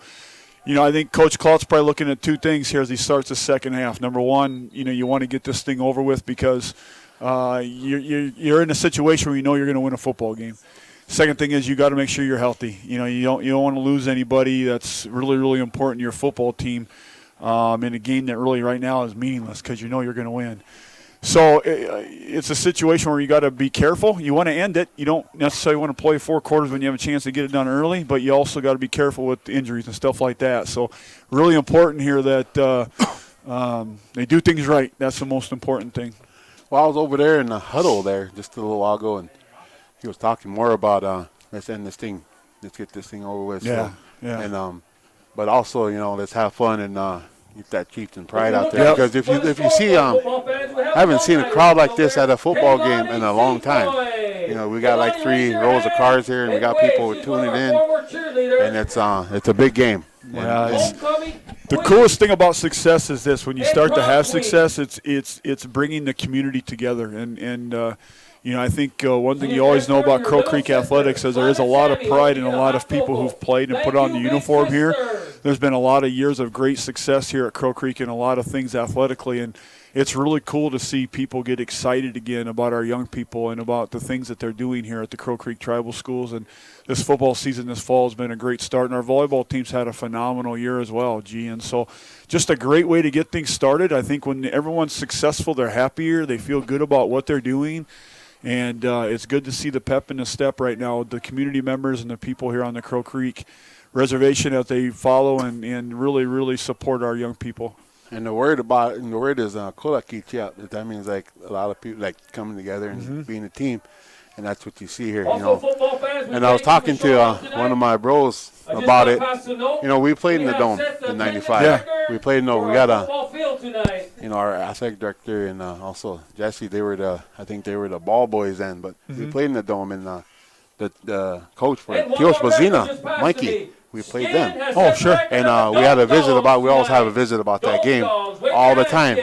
you know, I think Coach Klaut's probably looking at 2 things here as he starts the second half. Number one, you know, you want to get this thing over with because you're in a situation where you know you're going to win a football game. Second thing is you got to make sure you're healthy. You know, you don't want to lose anybody that's really, really important to your football team in a game that really right now is meaningless because you know you're going to win. So it's a situation where you got to be careful. You want to end it. You don't necessarily want to play 4 quarters when you have a chance to get it done early, but you also got to be careful with injuries and stuff like that. So really important here that they do things right. That's the most important thing. Well, I was over there in the huddle there just a little while ago, and he was talking more about let's end this thing, let's get this thing over with. Yeah, so, yeah. And but also, you know, let's have fun and get that Chieftain pride out there. Because if you see, I haven't seen a crowd like this at a football game in a long time. You know, we got like 3 rows of cars here, and we got people tuning in, and it's a big game. Yeah, the coolest thing about success is this: when you start to have success, it's bringing the community together, and you know, I think one thing you always know about Crow Creek Athletics is there is a lot of pride in a lot of people who've played and put on the uniform here. There's been a lot of years of great success here at Crow Creek and a lot of things athletically, and it's really cool to see people get excited again about our young people and about the things that they're doing here at the Crow Creek Tribal Schools. And this football season this fall has been a great start, and our volleyball team's had a phenomenal year as well, G. And so just a great way to get things started. I think when everyone's successful, they're happier, they feel good about what they're doing. And it's good to see the pep in the step right now with the community members and the people here on the Crow Creek Reservation as they follow and really, really support our young people. And the word is Kolakichia. That means like a lot of people like coming together and being a team. And that's what you see here, you know. And I was talking to one of my bros about it. You know, we played in the Dome in 95. Yeah. We played in the, we got you know, our athletic director and also Jesse, I think they were the ball boys then, but we played in the Dome, and the coach for Tios Bazina, Mikey, we played them. Oh, sure. And we had a visit we always have a visit about that game all the time.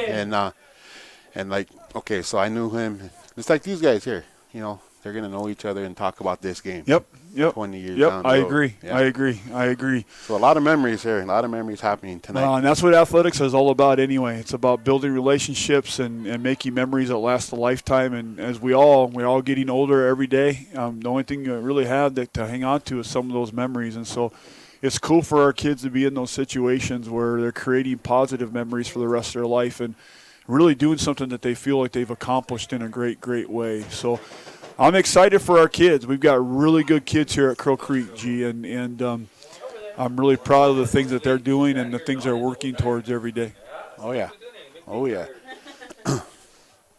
And like, okay, so I knew him, just like these guys here, you know. they're going to know each other and talk about this game. Yep. 20 years down the I road. agree. Yeah. I agree. So a lot of memories here. A lot of memories happening tonight. And that's what athletics is all about anyway. It's about building relationships and making memories that last a lifetime. And as we're all getting older every day, the only thing you really have to hang on to is some of those memories. And so it's cool for our kids to be in those situations where they're creating positive memories for the rest of their life and really doing something that they feel like they've accomplished in a great, great way. So I'm excited for our kids. We've got really good kids here at Crow Creek, G, and I'm really proud of the things that they're doing and the things they're working towards every day. Oh, yeah.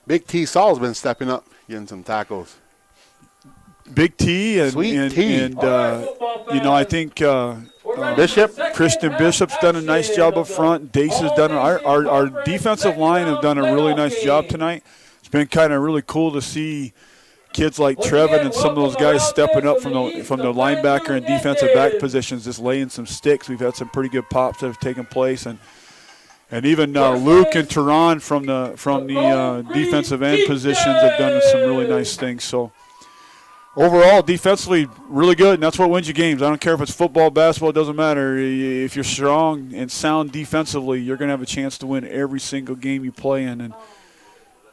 Big T Saul's been stepping up, getting some tackles. Big T and Sweet T. And I think Bishop. Christian Bishop's done a nice job up front. Dace has done our defensive line have done a really nice job tonight. It's been kind of really cool to see kids like Trevin and some of those guys stepping up from the linebacker and defensive back positions, just laying some sticks. We've had some pretty good pops that have taken place, and even Luke and Tehran from the defensive end positions have done some really nice things. So overall, defensively, really good, and that's what wins you games. I don't care if it's football, basketball, it doesn't matter. If you're strong and sound defensively, you're going to have a chance to win every single game you play in. And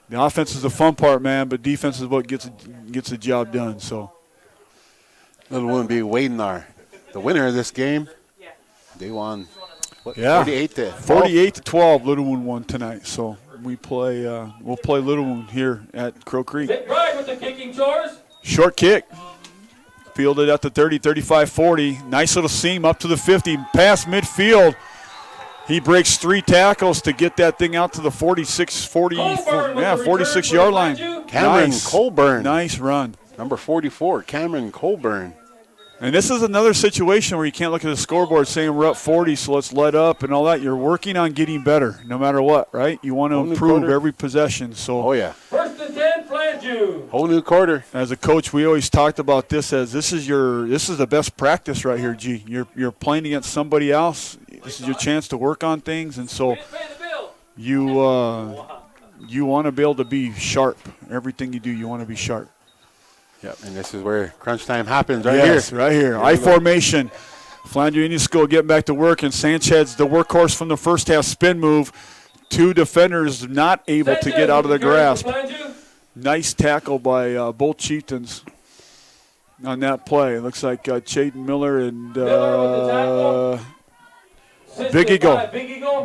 the offense is the fun part, man, but defense is what gets the job done. So, Little Wound be waiting the winner of this game. They won, 48-12. Little Wound won tonight. So we'll play Little Wound here at Crow Creek. McBride with the kicking chores. Short kick, fielded at the 30, 35, 40. Nice little seam up to the 50, past midfield. He breaks 3 tackles to get that thing out to the 46-yard line. Cameron Colburn. Nice run. Number 44, Cameron Colburn. And this is another situation where you can't look at the scoreboard saying we're up 40, so let's let up and all that. You're working on getting better no matter what, right? You want to improve every possession. So. Oh, yeah. 1st and 10, Flandreau. Whole new quarter. As a coach, we always talked about this as this is the best practice right here, G. You're playing against somebody else. This is your chance to work on things, and so you want to be able to be sharp. Everything you do, you want to be sharp. Yep, and this is where crunch time happens right here. Right here. I formation. Flandreau Indian School getting back to work, and Sanchez, the workhorse from the first half spin move. 2 defenders not able to get out of the grasp. Nice tackle by both Chieftains on that play. It looks like Chaden Miller and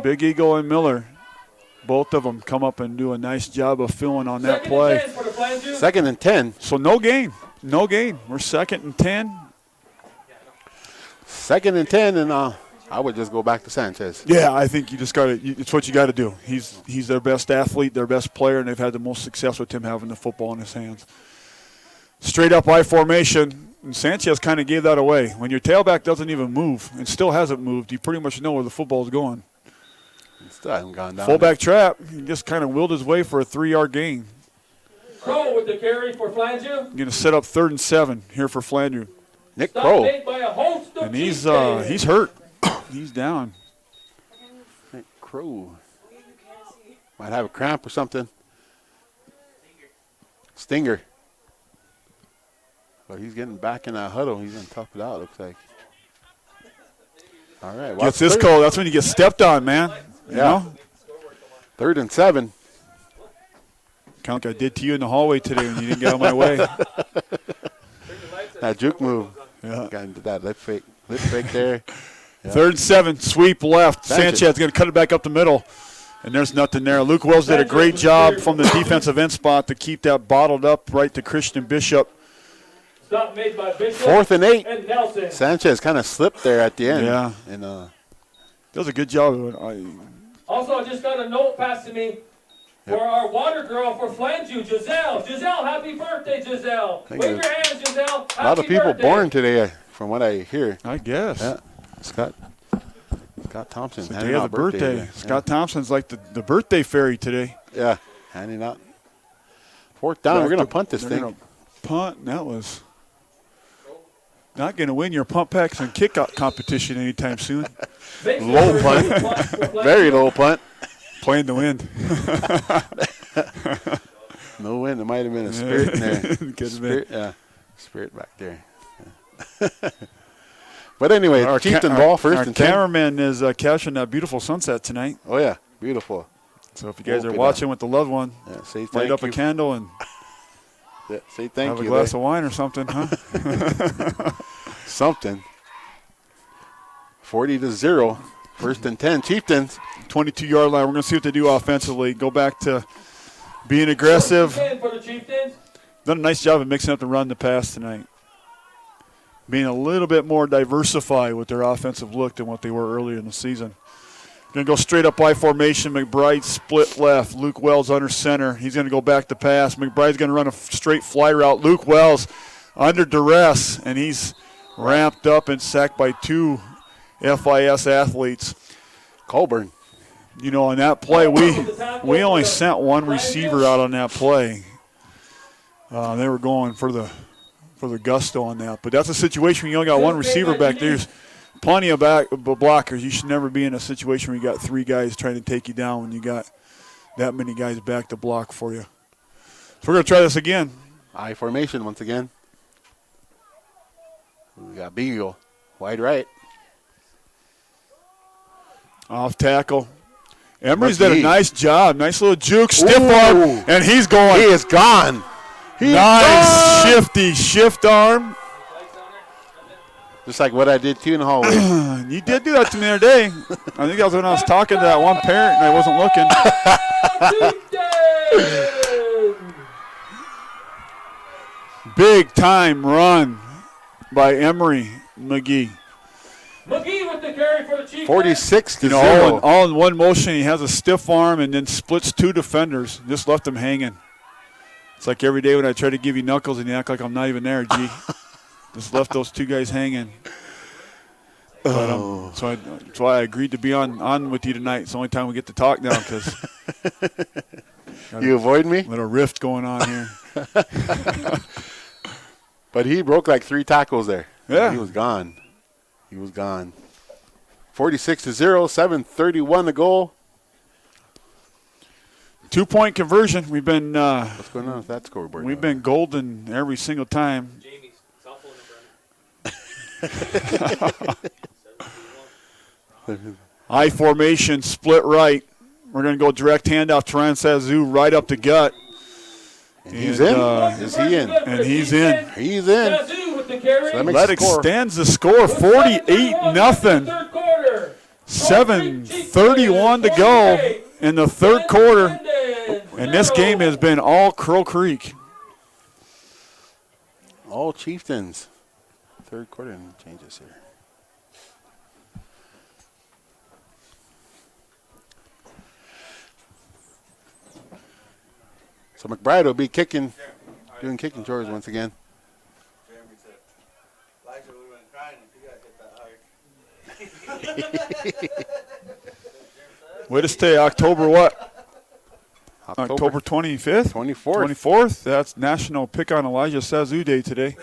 Big Eagle and Miller. Both of them come up and do a nice job of filling on that play. 2nd and 10. So no gain. We're 2nd and 10. 2nd and 10, and I would just go back to Sanchez. Yeah, I think you just got to. It's what you got to do. He's their best athlete, their best player, and they've had the most success with him having the football in his hands. Straight up I formation, and Sanchez kind of gave that away. When your tailback doesn't even move and still hasn't moved, you pretty much know where the football's going. Still hasn't gone down. Fullback trap. He just kind of willed his way for a 3-yard gain. Crow with the carry for Flandreau. Going to set up 3rd and 7 here for Flandreau. Nick Crow. And he's hurt. He's down. Nick Crow. Might have a cramp or something. Stinger. But he's getting back in that huddle. He's going to tough it out, looks like. All right. Gets this call. That's when you get stepped on, man. You know? 3rd and 7. Kind of like I did to you in the hallway today when you didn't get out of my way. That juke move. Yeah. Got into that lip fake there. Yeah. 3rd and 7. Sweep left. Sanchez going to cut it back up the middle. And there's nothing there. Luke Wells did a great job from the defensive end spot to keep that bottled up right to Christian Bishop. Stop made by Bishop. 4th and 8. And Nelson. Sanchez kind of slipped there at the end. Yeah. And does a good job. Also, I just got a note passed to me for our water girl for Flandreau, Giselle. Giselle, happy birthday, Giselle. Wave your hands, Giselle. A lot of people born today, from what I hear. I guess. Yeah. Scott Thompson. It's the day of the birthday. Scott Thompson's like the birthday fairy today. Yeah, handing out. 4th down. We're going to punt this thing. Punt. That was not going to win your pump packs and kick competition anytime soon. Low punt. Very low punt. Playing the wind. No wind. It might have been a spirit in there. Could have been. Yeah, spirit back there. Yeah. But anyway, Chieftain ball first and 10. Our cameraman is catching that beautiful sunset tonight. Oh, yeah. Beautiful. So if you guys are watching with the loved one, say thank light up you. a candle and say thank have you. a glass of wine or something, huh? Something. 40-0. First and 10. Chieftains. 22-yard line. We're going to see what they do offensively. Go back to being aggressive. For the Chieftains. Done a nice job of mixing up the run and the pass tonight. Being a little bit more diversified with their offensive look than what they were earlier in the season. Going to go straight up I formation. McBride split left. Luke Wells under center. He's going to go back to pass. McBride's going to run a straight fly route. Luke Wells under duress, and he's ramped up and sacked by 2 FIS athletes. Colburn. You know, on that play, we only sent 1 receiver out on that play. They were going for the gusto on that. But that's a situation when you only got 1 receiver back there. There's plenty of blockers. You should never be in a situation where you got 3 guys trying to take you down when you got that many guys back to block for you. So we're going to try this again. I formation once again. We got Beagle. Wide right. Off tackle. Emery's done a nice job. Nice little juke. Stiff arm. And he's going. He is gone. Nice shifty shift arm. Just like what I did to you in the hallway. You did do that to me the other day. I think that was when I was talking to that one parent and I wasn't looking. Big time run by Emery McGee. McGee with the carry for the Chiefs. 46-0. All in one motion. He has a stiff arm and then splits 2 defenders. Just left them hanging. It's like every day when I try to give you knuckles and you act like I'm not even there, G. Just left those 2 guys hanging. But, that's why I agreed to be on with you tonight. It's the only time we get to talk now because you avoid me? Little rift going on here. But he broke like 3 tackles there. Yeah. He was gone. 46-0, 7:31 to go. 2-point conversion. We've been what's going on with that scoreboard? We've been golden every single time. Jamie's cell phone number. I formation, split right. We're going to go direct handoff to Ryan Sazoo right up the gut. And he's in. Is he in? And he's in. He's in. So that extends the score, 48-0. 7:31 to go in the third quarter. And this game has been all Crow Creek. All Chieftains. Third quarter, and change this here. So McBride will be doing kicking chores once again. Jeremy said, Elijah, we went crying if you got hit that hard. Way to stay, October what? October 25th? 24th. That's National Pick on Elijah Sazoo Day today.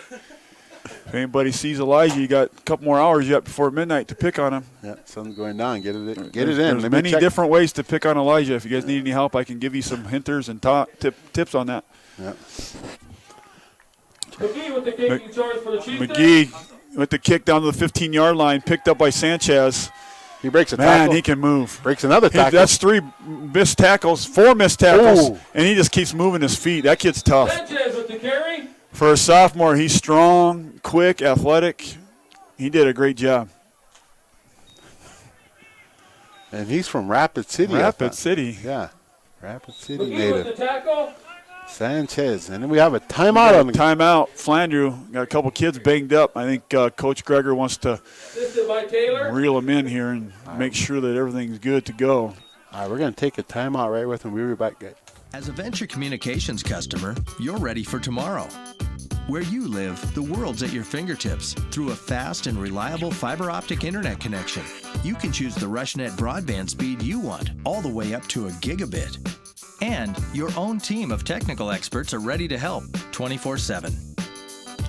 If anybody sees Elijah, you got a couple more hours yet before midnight to pick on him. Yeah, sun's going down. Get it in. There's many different ways to pick on Elijah. If you guys need any help, I can give you some hinters and tips on that. Yeah. McGee with the kicking charge for the Chieftains. McGee with the kick down to the 15-yard line, picked up by Sanchez. He breaks a tackle. Man, he can move. Breaks another tackle. That's 4 missed tackles, and he just keeps moving his feet. That kid's tough. Sanchez with the carry. For a sophomore, he's strong, quick, athletic. He did a great job. And he's from Rapid City. Rapid City. Yeah. Rapid City McGee native. with the tackle. Sanchez. And then we have a timeout on the timeout. Flandreau got a couple kids banged up. I think Coach Greger wants to reel them in here and make sure that everything's good to go. All right, we're going to take a timeout right with him. We'll be back, guys. As a Venture Communications customer, you're ready for tomorrow. Where you live, the world's at your fingertips through a fast and reliable fiber optic internet connection. You can choose the RushNet broadband speed you want, all the way up to a gigabit. And your own team of technical experts are ready to help 24/7.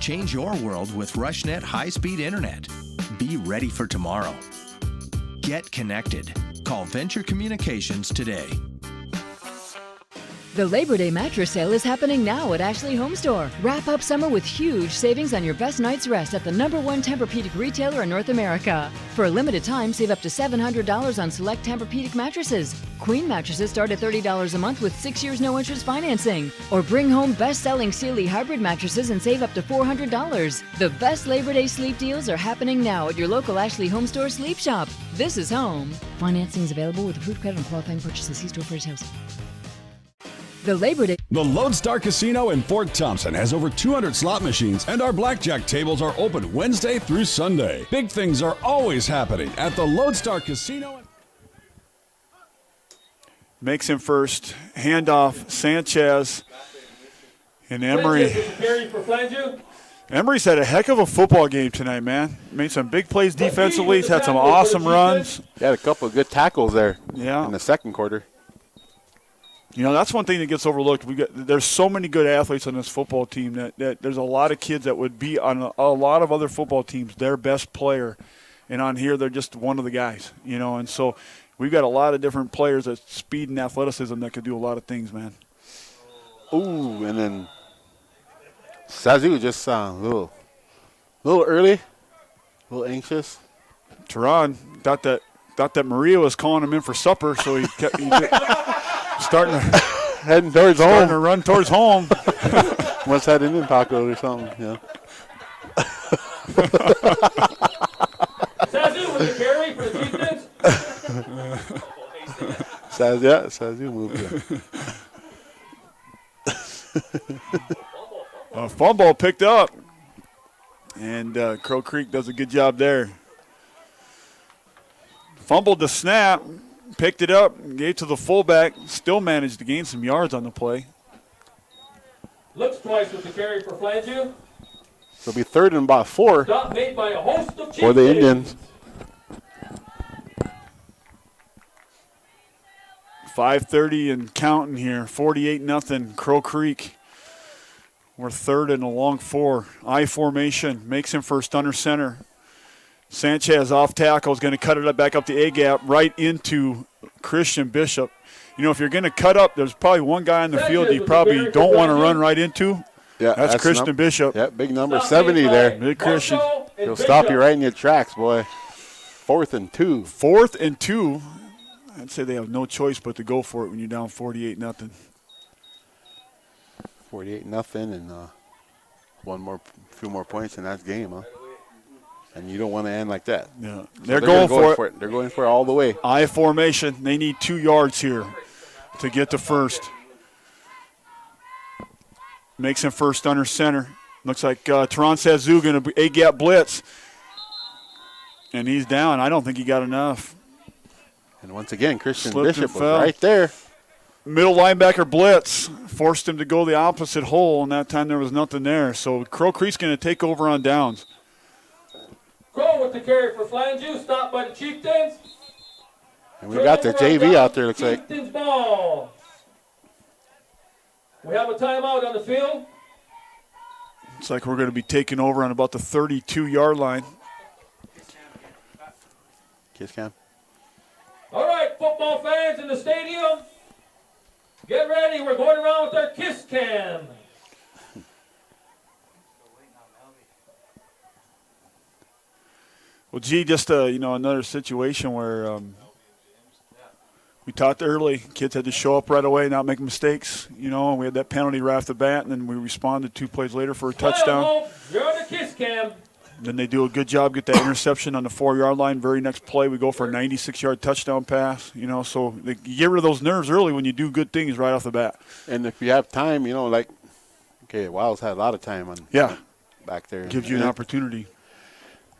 Change your world with RushNet high-speed internet. Be ready for tomorrow. Get connected. Call Venture Communications today. The Labor Day mattress sale is happening now at Ashley Home Store. Wrap up summer with huge savings on your best night's rest at the #1 Tempur-Pedic retailer in North America. For a limited time, save up to $700 on select Tempur-Pedic mattresses. Queen mattresses start at $30 a month with 6 years no-interest financing. Or bring home best-selling Sealy hybrid mattresses and save up to $400. The best Labor Day sleep deals are happening now at your local Ashley Home Store sleep shop. This is home. Financing is available with approved credit on qualifying purchases. See store for details. The Labor Day. The Lodestar Casino in Fort Thompson has over 200 slot machines, and our blackjack tables are open Wednesday through Sunday. Big things are always happening at the Lodestar Casino. Makes him first. Handoff, Sanchez and Emery. Emery's had a heck of a football game tonight, man. Made some big plays defensively. He's had some awesome runs. He had a couple of good tackles there in the second quarter. You know, that's one thing that gets overlooked. There's so many good athletes on this football team that there's a lot of kids that would be on a lot of other football teams, their best player. And on here, they're just one of the guys, you know. And so we've got a lot of different players at speed and athleticism that could do a lot of things, man. Ooh, and then Sazu just a little early, a little anxious. Tehran thought that Maria was calling him in for supper, so he kept heading towards home. Starting to run towards home. Must have had Indian tacos or something, yeah. Sazu with the carry for the Chieftains. Sazu moved. Fumble picked up, and Crow Creek does a good job there. Fumbled the snap, picked it up, gave to the fullback, still managed to gain some yards on the play. Looks twice with the carry for Flandreau. So it'll be 3rd and about 4 Stop made by a host of for the Indians. 5:30 and counting here, 48-0, Crow Creek. We're 3rd and a long 4. I formation, makes him first under center. Sanchez off tackle is going to cut it back up the A-gap right into Christian Bishop. You know, if you're going to cut up, there's probably one guy on the field you probably don't want to run right into. Yeah, that's Christian Bishop. Yeah, big number 70 there. Big Christian. He'll stop you right in your tracks, boy. 4th and 2. 4th and 2. I'd say they have no choice but to go for it when you're down 48-0. 48-0, and few more points in that game, huh? And you don't want to end like that. Yeah, So they're going for it. They're going for it all the way. I formation. They need 2 yards here to get to first. Makes him first under center. Looks like Tehran Sazu going to be A-gap blitz. And he's down. I don't think he got enough. And once again, Christian Slipped Bishop was fell. right there. Middle linebacker blitz forced him to go the opposite hole, and that time there was nothing there. So Crow Creek's going to take over on downs. Crow with the carry for Flandreau, stopped by the Chieftains. And we got the JV out there, looks like. Chieftains ball. We have a timeout on the field. Looks like we're going to be taking over on about the 32-yard line. Kiss cam. All right, football fans in the stadium, get ready. We're going around with our kiss cam. Well, gee, just another situation where we talked early. Kids had to show up right away, not make mistakes. You know, and we had that penalty right off the bat, and then we responded 2 plays later for a touchdown. You're on the kiss cam. Then they do a good job, get that interception on the 4-yard line. Very next play, we go for a 96-yard touchdown pass. You know, so you get rid of those nerves early when you do good things right off the bat. And if you have time, you know, like, okay, Wild's had a lot of time on back there. Gives you an opportunity.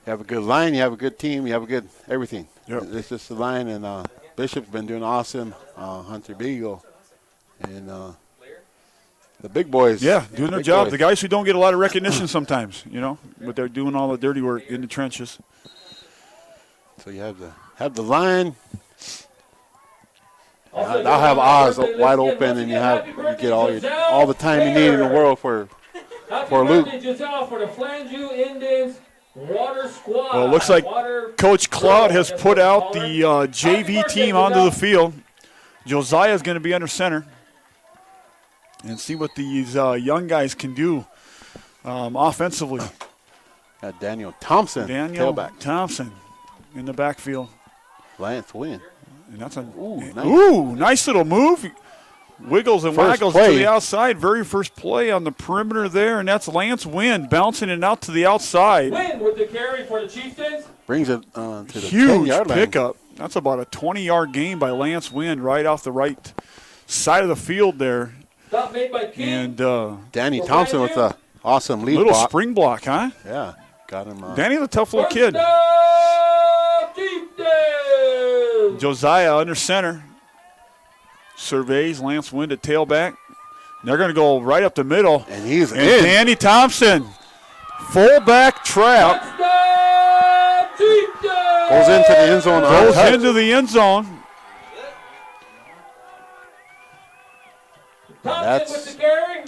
You have a good line, you have a good team, you have a good everything. Yep. It's just the line, and Bishop's been doing awesome. Hunter Beagle, and the big boys. Yeah, doing their big job. boys. The guys who don't get a lot of recognition sometimes, you know, but they're doing all the dirty work in the trenches. So you have the line. I'll have Oz wide open, and you get all the time you need in the world for Luke. Giselle, for the Flandreau Indians Water Squad. Well, it looks like Coach Cloud has put out the JV team onto the field. Josiah is going to be under center. and see what these young guys can do offensively. Got Daniel Thompson, tailback. Thompson in the backfield. Lance Wynn. And that's a nice. Nice little move. Wiggles and waggles to the outside. Very first play on the perimeter there, and that's Lance Wynn bouncing it out to the outside. Wynn with the carry for the Chieftains. Brings it to the huge 10-yard line. pickup. That's about a 20-yard gain by Lance Wynn right off the right side of the field there. Stop made by King. And Danny Thompson with a awesome lead little block. spring block, huh? Yeah, got him. Danny's a tough little kid. Josiah under center. Surveys Lance Wynn to tailback. They're going to go right up the middle. And he's in. Danny Thompson, fullback trap. Goes into the end zone. Goes into the end zone.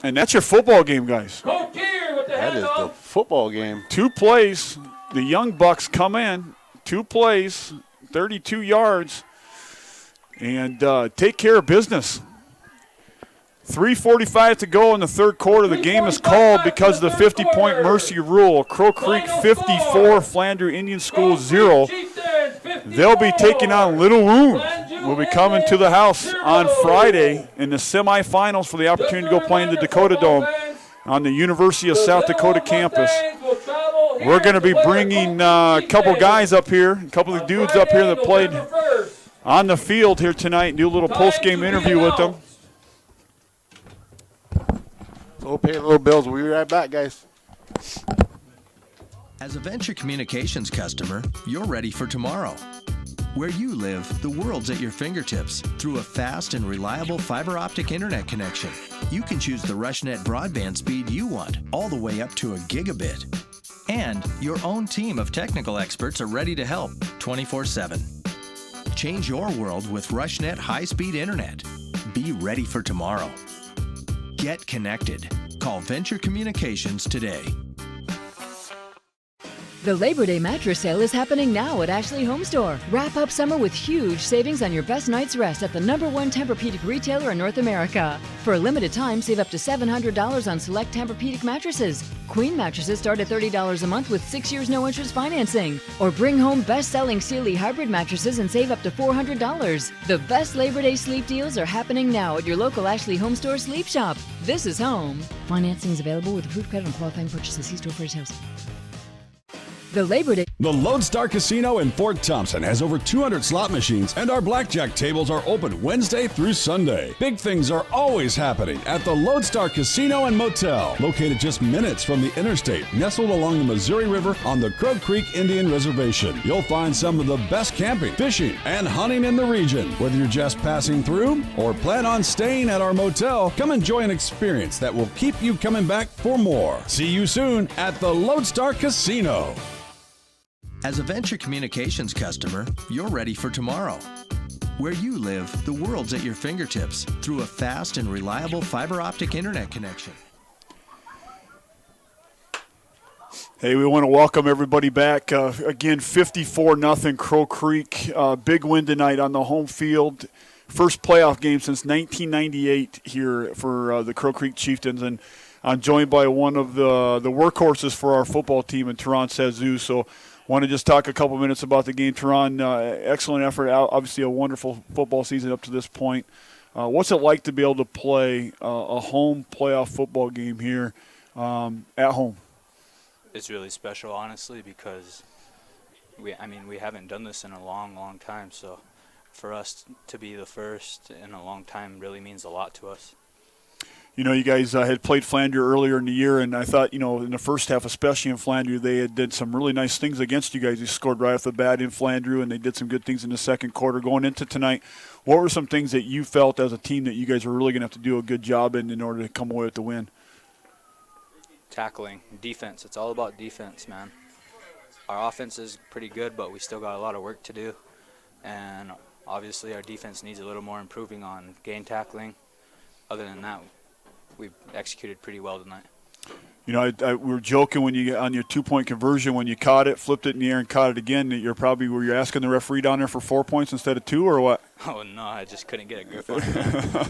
And that's your football game, guys. That is the football game. 2 plays. The Young Bucks come in. 2 plays, 32 yards, and take care of business. 3:45 to go in the third quarter. The game is called because of the 50-point mercy rule. Crow Creek 54, Flandreau Indian School 0. They'll be taking on Little Wound. Will be coming to the house on Friday in the semifinals for the opportunity to go play in the Dakota Dome on the University of South Dakota campus. We're going to be bringing a couple guys up here, a couple of dudes up here that played on the field here tonight and do a little post-game interview with them. We'll pay a little bills. We'll be right back, guys. As a Venture Communications customer, you're ready for tomorrow. Where you live, the world's at your fingertips through a fast and reliable fiber optic internet connection. You can choose the RushNet broadband speed you want, all the way up to a gigabit. And your own team of technical experts are ready to help 24/7. Change your world with RushNet high-speed internet. Be ready for tomorrow. Get connected. Call Venture Communications today. The Labor Day mattress sale is happening now at Ashley Home Store. Wrap up summer with huge savings on your best night's rest at the #1 Tempur-Pedic retailer in North America. For a limited time, save up to $700 on select Tempur-Pedic mattresses. Queen mattresses start at $30 a month with 6 years no-interest financing. Or bring home best-selling Sealy hybrid mattresses and save up to $400. The best Labor Day sleep deals are happening now at your local Ashley Home Store sleep shop. This is home. Financing is available with approved credit on qualifying purchases. See store for details. The Labor Day. The Lodestar Casino in Fort Thompson has over 200 slot machines, and our blackjack tables are open Wednesday through Sunday. Big things are always happening at the Lodestar Casino and Motel, located just minutes from the interstate, nestled along the Missouri River on the Crow Creek Indian Reservation. You'll find some of the best camping, fishing, and hunting in the region. Whether you're just passing through or plan on staying at our motel, come enjoy an experience that will keep you coming back for more. See you soon at the Lodestar Casino. As a Venture Communications customer, you're ready for tomorrow. Where you live, the world's at your fingertips through a fast and reliable fiber optic internet connection. Hey, we want to welcome everybody back. Again, 54-0 Crow Creek. Big win tonight on the home field. First playoff game since 1998 here for the Crow Creek Chieftains. And I'm joined by one of the workhorses for our football team in Teron Sazu. So want to just talk a couple minutes about the game. Teron, excellent effort. Obviously a wonderful football season up to this point. What's it like to be able to play a home playoff football game here at home? It's really special, honestly, because we haven't done this in a long, long time. So for us to be the first in a long time really means a lot to us. You know, you guys had played Flandreau earlier in the year, and I thought, in the first half, especially in Flandreau, they had did some really nice things against you guys. You scored right off the bat in Flandreau, and they did some good things in the second quarter. Going into tonight, what were some things that you felt as a team that you guys were really going to have to do a good job in order to come away with the win? Tackling, defense. It's all about defense, man. Our offense is pretty good, but we still got a lot of work to do. And obviously our defense needs a little more improving on gain tackling. Other than that, we executed pretty well tonight. We were joking when you on your 2-point conversion, when you caught it, flipped it in the air and caught it again, that were you asking the referee down there for 4 points instead of 2 or what? Oh, no, I just couldn't get a grip on it.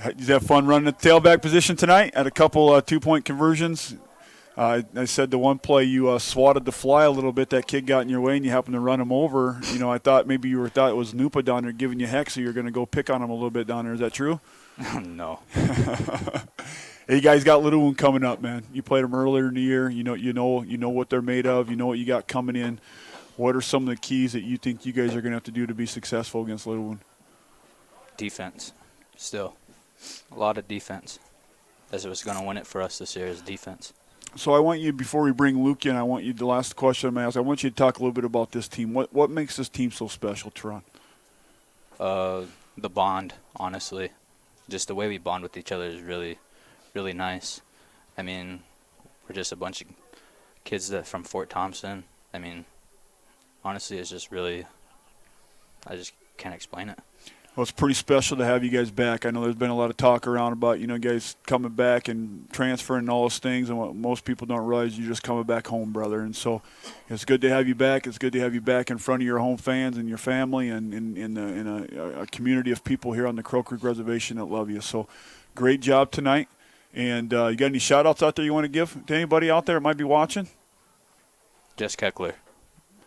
Did you have fun running the tailback position tonight? Had a couple 2-point conversions. I said the one play you swatted the fly a little bit. That kid got in your way and you happened to run him over. You know, I thought maybe you thought it was Nupa down there giving you heck, so you're going to go pick on him a little bit down there. Is that true? No. Hey, you guys got Little One coming up, man. You played them earlier in the year. You know what they're made of. You know what you got coming in. What are some of the keys that you think you guys are going to have to do to be successful against Little One? Defense. Still. A lot of defense. That's what's going to win it for us this year is defense. So I want you, before we bring Luke in, I want you, the last question I'm going to ask, I want you to talk a little bit about this team. What makes this team so special, Teron? The bond, honestly. Just the way we bond with each other is really, really nice. I mean, we're just a bunch of kids from Fort Thompson. I mean, honestly, it's just really, I just can't explain it. Well, it's pretty special to have you guys back. I know there's been a lot of talk around about, guys coming back and transferring and all those things, and what most people don't realize, you're just coming back home, brother. And so it's good to have you back. It's good to have you back in front of your home fans and your family and in a community of people here on the Crow Creek Reservation that love you. So great job tonight. And you got any shout-outs out there you want to give to anybody out there that might be watching? Jess Keckler.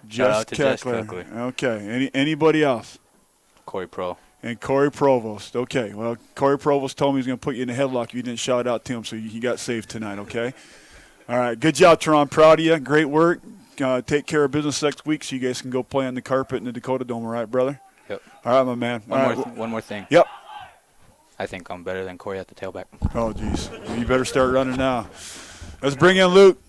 Jess Keckler. Okay. Anybody else? Corey Pro. And Corey Provost. Okay. Well, Corey Provost told me he was going to put you in a headlock if you didn't shout out to him, so he got saved tonight, okay? All right. Good job, Teron. Proud of you. Great work. Take care of business next week so you guys can go play on the carpet in the Dakota Dome, all right, brother? Yep. All right, my man. One more thing. Yep. I think I'm better than Corey at the tailback. Oh, geez. Well, you better start running now. Let's bring in Luke.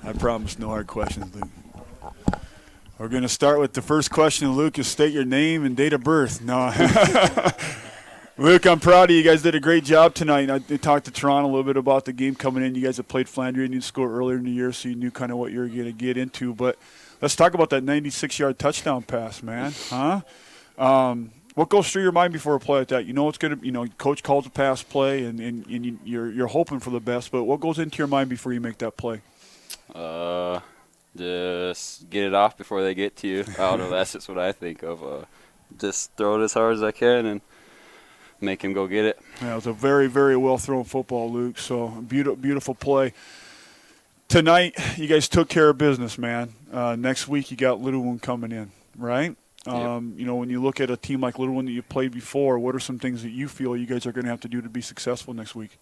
I promise no hard questions, Luke. We're going to start with the first question, Luke, is state your name and date of birth. No. Luke, I'm proud of you. You guys did a great job tonight. I talked to Toronto a little bit about the game coming in. You guys have played Flandreau and you scored earlier in the year, so you knew kind of what you were going to get into. But let's talk about that 96-yard touchdown pass, man. Huh? What goes through your mind before a play like that? You know it's going to, coach calls a pass play, and you're hoping for the best. But what goes into your mind before you make that play? Just get it off before they get to you. I don't know. That's just what I think of. Just throw it as hard as I can and make him go get it. Yeah, it was a very, very well-thrown football, Luke. So beautiful play. Tonight, you guys took care of business, man. Next week, you got Little One coming in, right? Yep. When you look at a team like Little One that you've played before, what are some things that you feel you guys are going to have to do to be successful next week?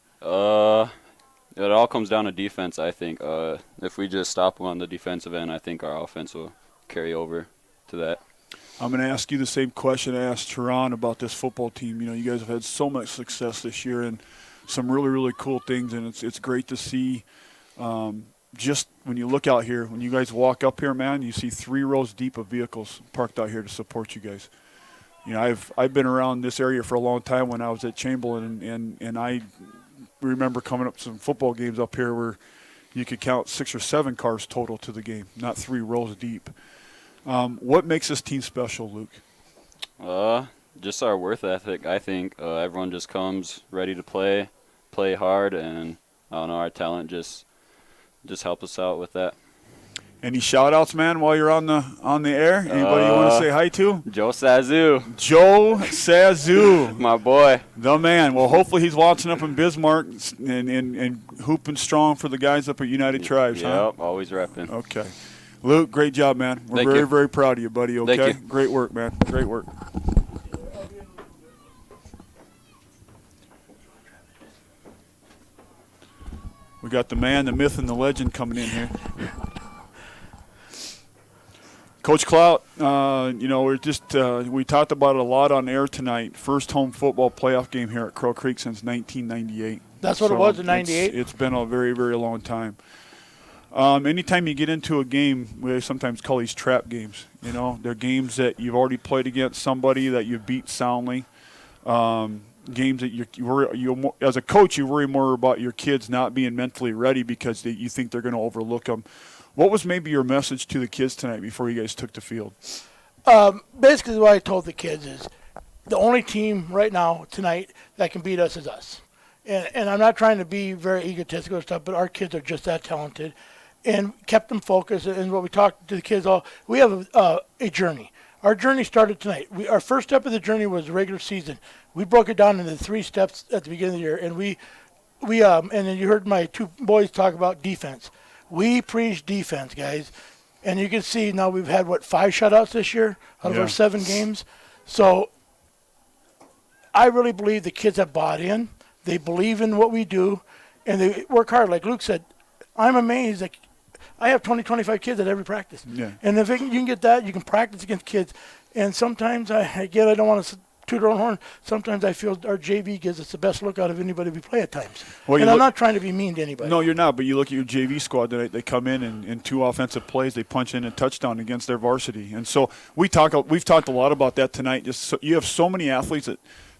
It all comes down to defense, I think. If we just stop on the defensive end, I think our offense will carry over to that. I'm going to ask you the same question I asked Teron about this football team. You guys have had so much success this year and some really, really cool things, and it's great to see. Just when you look out here, when you guys walk up here, man, you see 3 rows deep of vehicles parked out here to support you guys. I've been around this area for a long time when I was at Chamberlain, and I remember coming up to some football games up here where you could count 6 or 7 cars total to the game, not 3 rows deep. What makes this team special, Luke? Just our work ethic, I think. Everyone just comes ready to play hard, and I don't know, our talent just help us out with that. Any shout-outs, man, while you're on the air? Anybody you want to say hi to? Joe Sazu. Joe Sazu. My boy. The man. Well, hopefully he's watching up in Bismarck and hooping strong for the guys up at United Tribes, huh? Yep, always repping. Okay. Luke, great job, man. We're very, very proud of you, buddy, okay? Thank you. Great work, man. Great work. We got the man, the myth, and the legend coming in here. Coach Clout, we talked about it a lot on air tonight. First home football playoff game here at Crow Creek since 1998. That's what it was in 98? It's been a very, very long time. Anytime you get into a game, we sometimes call these trap games. They're games that you've already played against somebody that you beat soundly. Games that you as a coach, you worry more about your kids not being mentally ready because you think they're going to overlook them. What was maybe your message to the kids tonight before you guys took the field? Basically what I told the kids is the only team right now tonight that can beat us is us. And I'm not trying to be very egotistical and stuff, but our kids are just that talented. And kept them focused. And what we talked to the kids we have a journey. Our journey started tonight. Our first step of the journey was the regular season. We broke it down into 3 steps at the beginning of the year, and and then you heard my 2 boys talk about defense. We preach defense, guys, and you can see now we've had 5 shutouts this year out of our 7 games. So I really believe the kids have bought in. They believe in what we do, and they work hard. Like Luke said, I'm amazed. Like, I have 20, 25 kids at every practice. Yeah. And if you can get that, you can practice against kids. And sometimes, I don't want to toot our own horn, sometimes I feel our JV gives us the best look out of anybody we play at times. Well, and I'm not trying to be mean to anybody. No, you're not, but you look at your JV squad tonight, they come in and in 2 offensive plays, they punch in a touchdown against their varsity. And so we've talked a lot about that tonight. You have so many athletes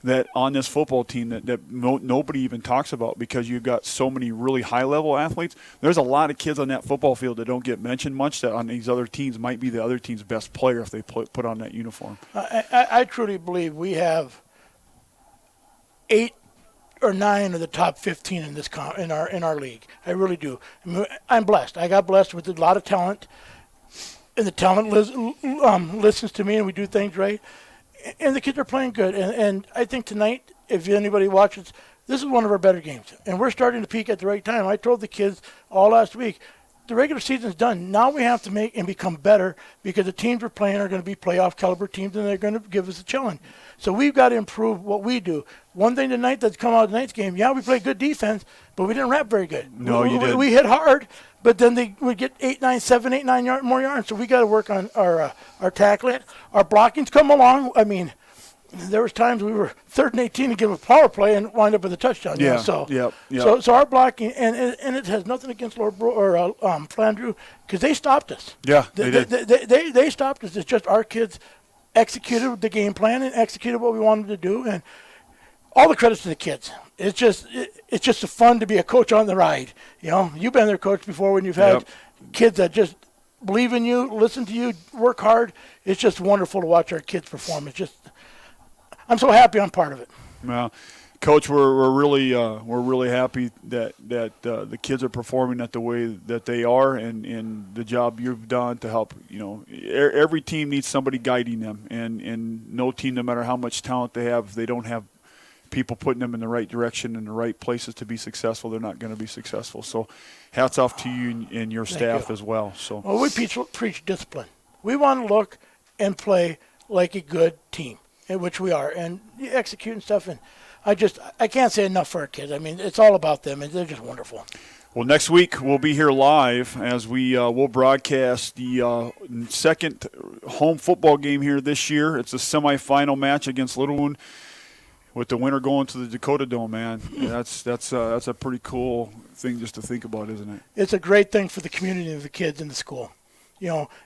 that on this football team that nobody even talks about because you've got so many really high-level athletes. There's a lot of kids on that football field that don't get mentioned much that on these other teams might be the other team's best player if they put on that uniform. I truly believe we have 8 or 9 of the top 15 in this in our league. I really do. I'm blessed. I got blessed with a lot of talent, and the talent listens to me, and we do things right. And the kids are playing good. And I think tonight, if anybody watches, this is one of our better games. And we're starting to peak at the right time. I told the kids all last week, the regular season's done. Now we have to make and become better because the teams we're playing are going to be playoff caliber teams, and they're going to give us a challenge. So we've got to improve what we do. One thing tonight that's come out of tonight's game, we played good defense, but we didn't wrap very good. No, you didn't. We hit hard, but then they would get 7, 8, 9 more yards. So we got to work on our tackling. Our blocking's come along. I mean, there was times we were 3rd and 18 to give a power play and wind up with a touchdown. Yeah. So, Yep. so our blocking, and it has nothing against Flandreau because they stopped us. Yeah, they did. They stopped us. It's just our kids executed the game plan and executed what we wanted to do, and all the credits to the kids. It's just fun to be a coach on the ride. You've been their coach before when you've had kids that just believe in you, listen to you, work hard. It's just wonderful to watch our kids perform. I'm so happy I'm part of it. Well, Coach, we're really happy that the kids are performing at the way that they are, and the job you've done to help. Every team needs somebody guiding them, and no team, no matter how much talent they have, if they don't have people putting them in the right direction and the right places to be successful, they're not going to be successful. So, hats off to you and your staff as well. So, well, we preach discipline. We want to look and play like a good team, in which we are, and execute and stuff. And I can't say enough for our kids. I mean, it's all about them, and they're just wonderful. Well, next week we'll be here live as we'll broadcast the second home football game here this year. It's a semifinal match against Little Wound, with the winner going to the Dakota Dome, man. That's a pretty cool thing just to think about, isn't it? It's a great thing for the community and the kids in the school.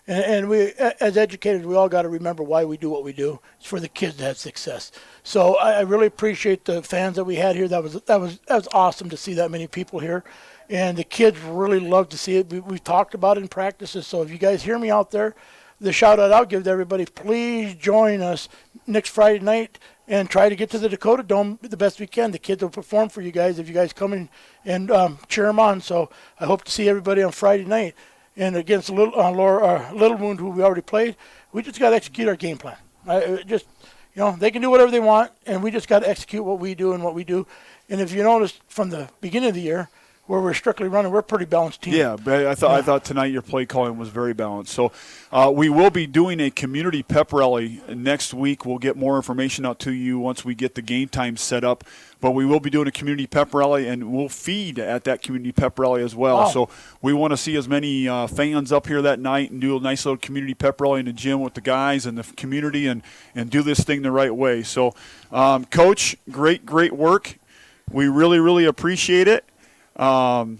And we, as educators, we all got to remember why we do what we do. It's for the kids to have success. So I really appreciate the fans that we had here. That was awesome to see that many people here, and the kids really love to see it. We talked about it in practices. So if you guys hear me out there, the shout out I'll give to everybody: please join us next Friday night and try to get to the Dakota Dome the best we can. The kids will perform for you guys if you guys come in and cheer them on. So I hope to see everybody on Friday night. And against Little Wound, who we already played, we just got to execute our game plan. They can do whatever they want, and we just got to execute what we do and what we do. And if you noticed from the beginning of the year, where we're strictly running, we're a pretty balanced team. Yeah, but I thought tonight your play calling was very balanced. So we will be doing a community pep rally next week. We'll get more information out to you once we get the game time set up. But we will be doing a community pep rally, and we'll feed at that community pep rally as well. Wow. So we want to see as many fans up here that night and do a nice little community pep rally in the gym with the guys and the community and do this thing the right way. So, Coach, great work. We really, really appreciate it. And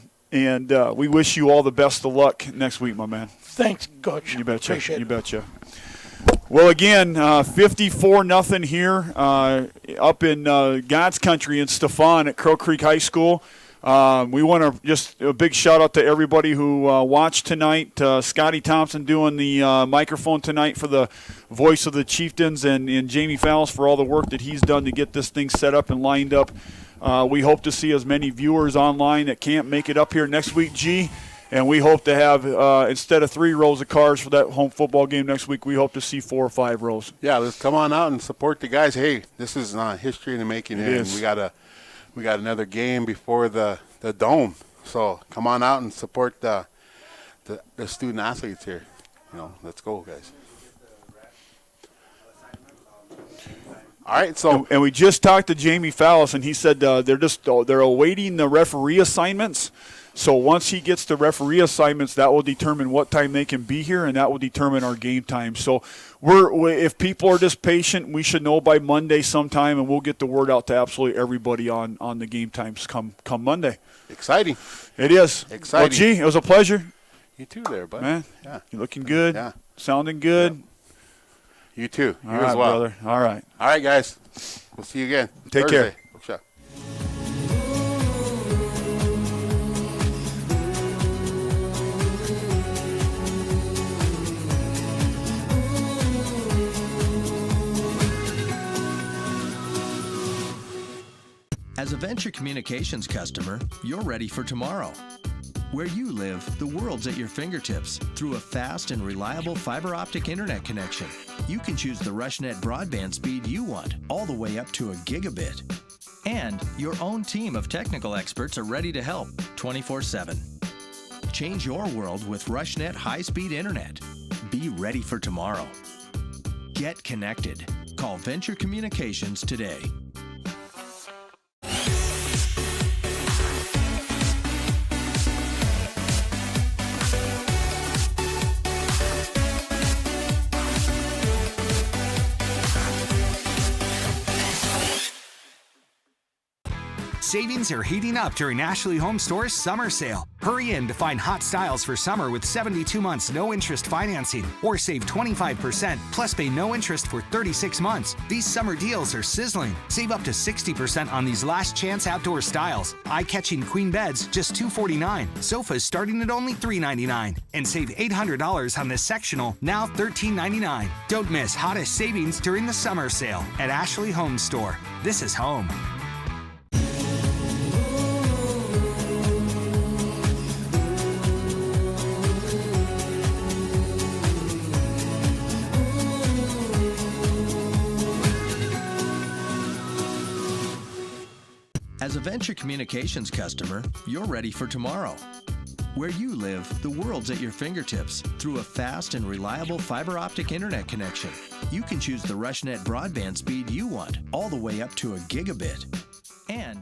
we wish you all the best of luck next week, my man. Thanks, Coach. You betcha. Appreciate it. You betcha. Well, again, 54-0 here up in God's country in Stephan at Crow Creek High School. We want to just a big shout out to everybody who watched tonight. Scotty Thompson doing the microphone tonight for the voice of the Chieftains, and Jamie Fowles for all the work that he's done to get this thing set up and lined up. We hope to see as many viewers online that can't make it up here next week, G. And we hope to have, instead of 3 rows of cars for that home football game next week, we hope to see 4 or 5 rows. Yeah, let's come on out and support the guys. Hey, this is history in the making. It is. We got another game before the Dome. So come on out and support the student athletes here. Let's go, guys. All right, so and we just talked to Jamie Fallis, and he said they're awaiting the referee assignments. So once he gets the referee assignments, that will determine what time they can be here, and that will determine our game time. So if people are just patient, we should know by Monday sometime, and we'll get the word out to absolutely everybody on the game times come Monday. Exciting. It is. Exciting. Well, gee, it was a pleasure. You too there, bud. Man, yeah. You're looking good. Yeah. Sounding good. Yep. You too. You All right, as well. brother. All right. All right, guys. We'll see you again. Take care. Thursday. As a Venture Communications customer, you're ready for tomorrow. Where you live, the world's at your fingertips through a fast and reliable fiber optic internet connection. You can choose the RushNet broadband speed you want, all the way up to a gigabit. And your own team of technical experts are ready to help 24/7. Change your world with RushNet high-speed internet. Be ready for tomorrow. Get connected. Call Venture Communications today. Savings are heating up during Ashley Home Store's summer sale. Hurry in to find hot styles for summer with 72 months no interest financing, or save 25% plus pay no interest for 36 months. These summer deals are sizzling. Save up to 60% on these last chance outdoor styles. Eye-catching queen beds just $249. Sofas starting at only $399. And save $800 on this sectional, now $1399. Don't miss hottest savings during the summer sale at Ashley Home Store. This is home. As a Venture Communications customer, you're ready for tomorrow. Where you live, the world's at your fingertips through a fast and reliable fiber optic internet connection. You can choose the RushNet broadband speed you want, all the way up to a gigabit. And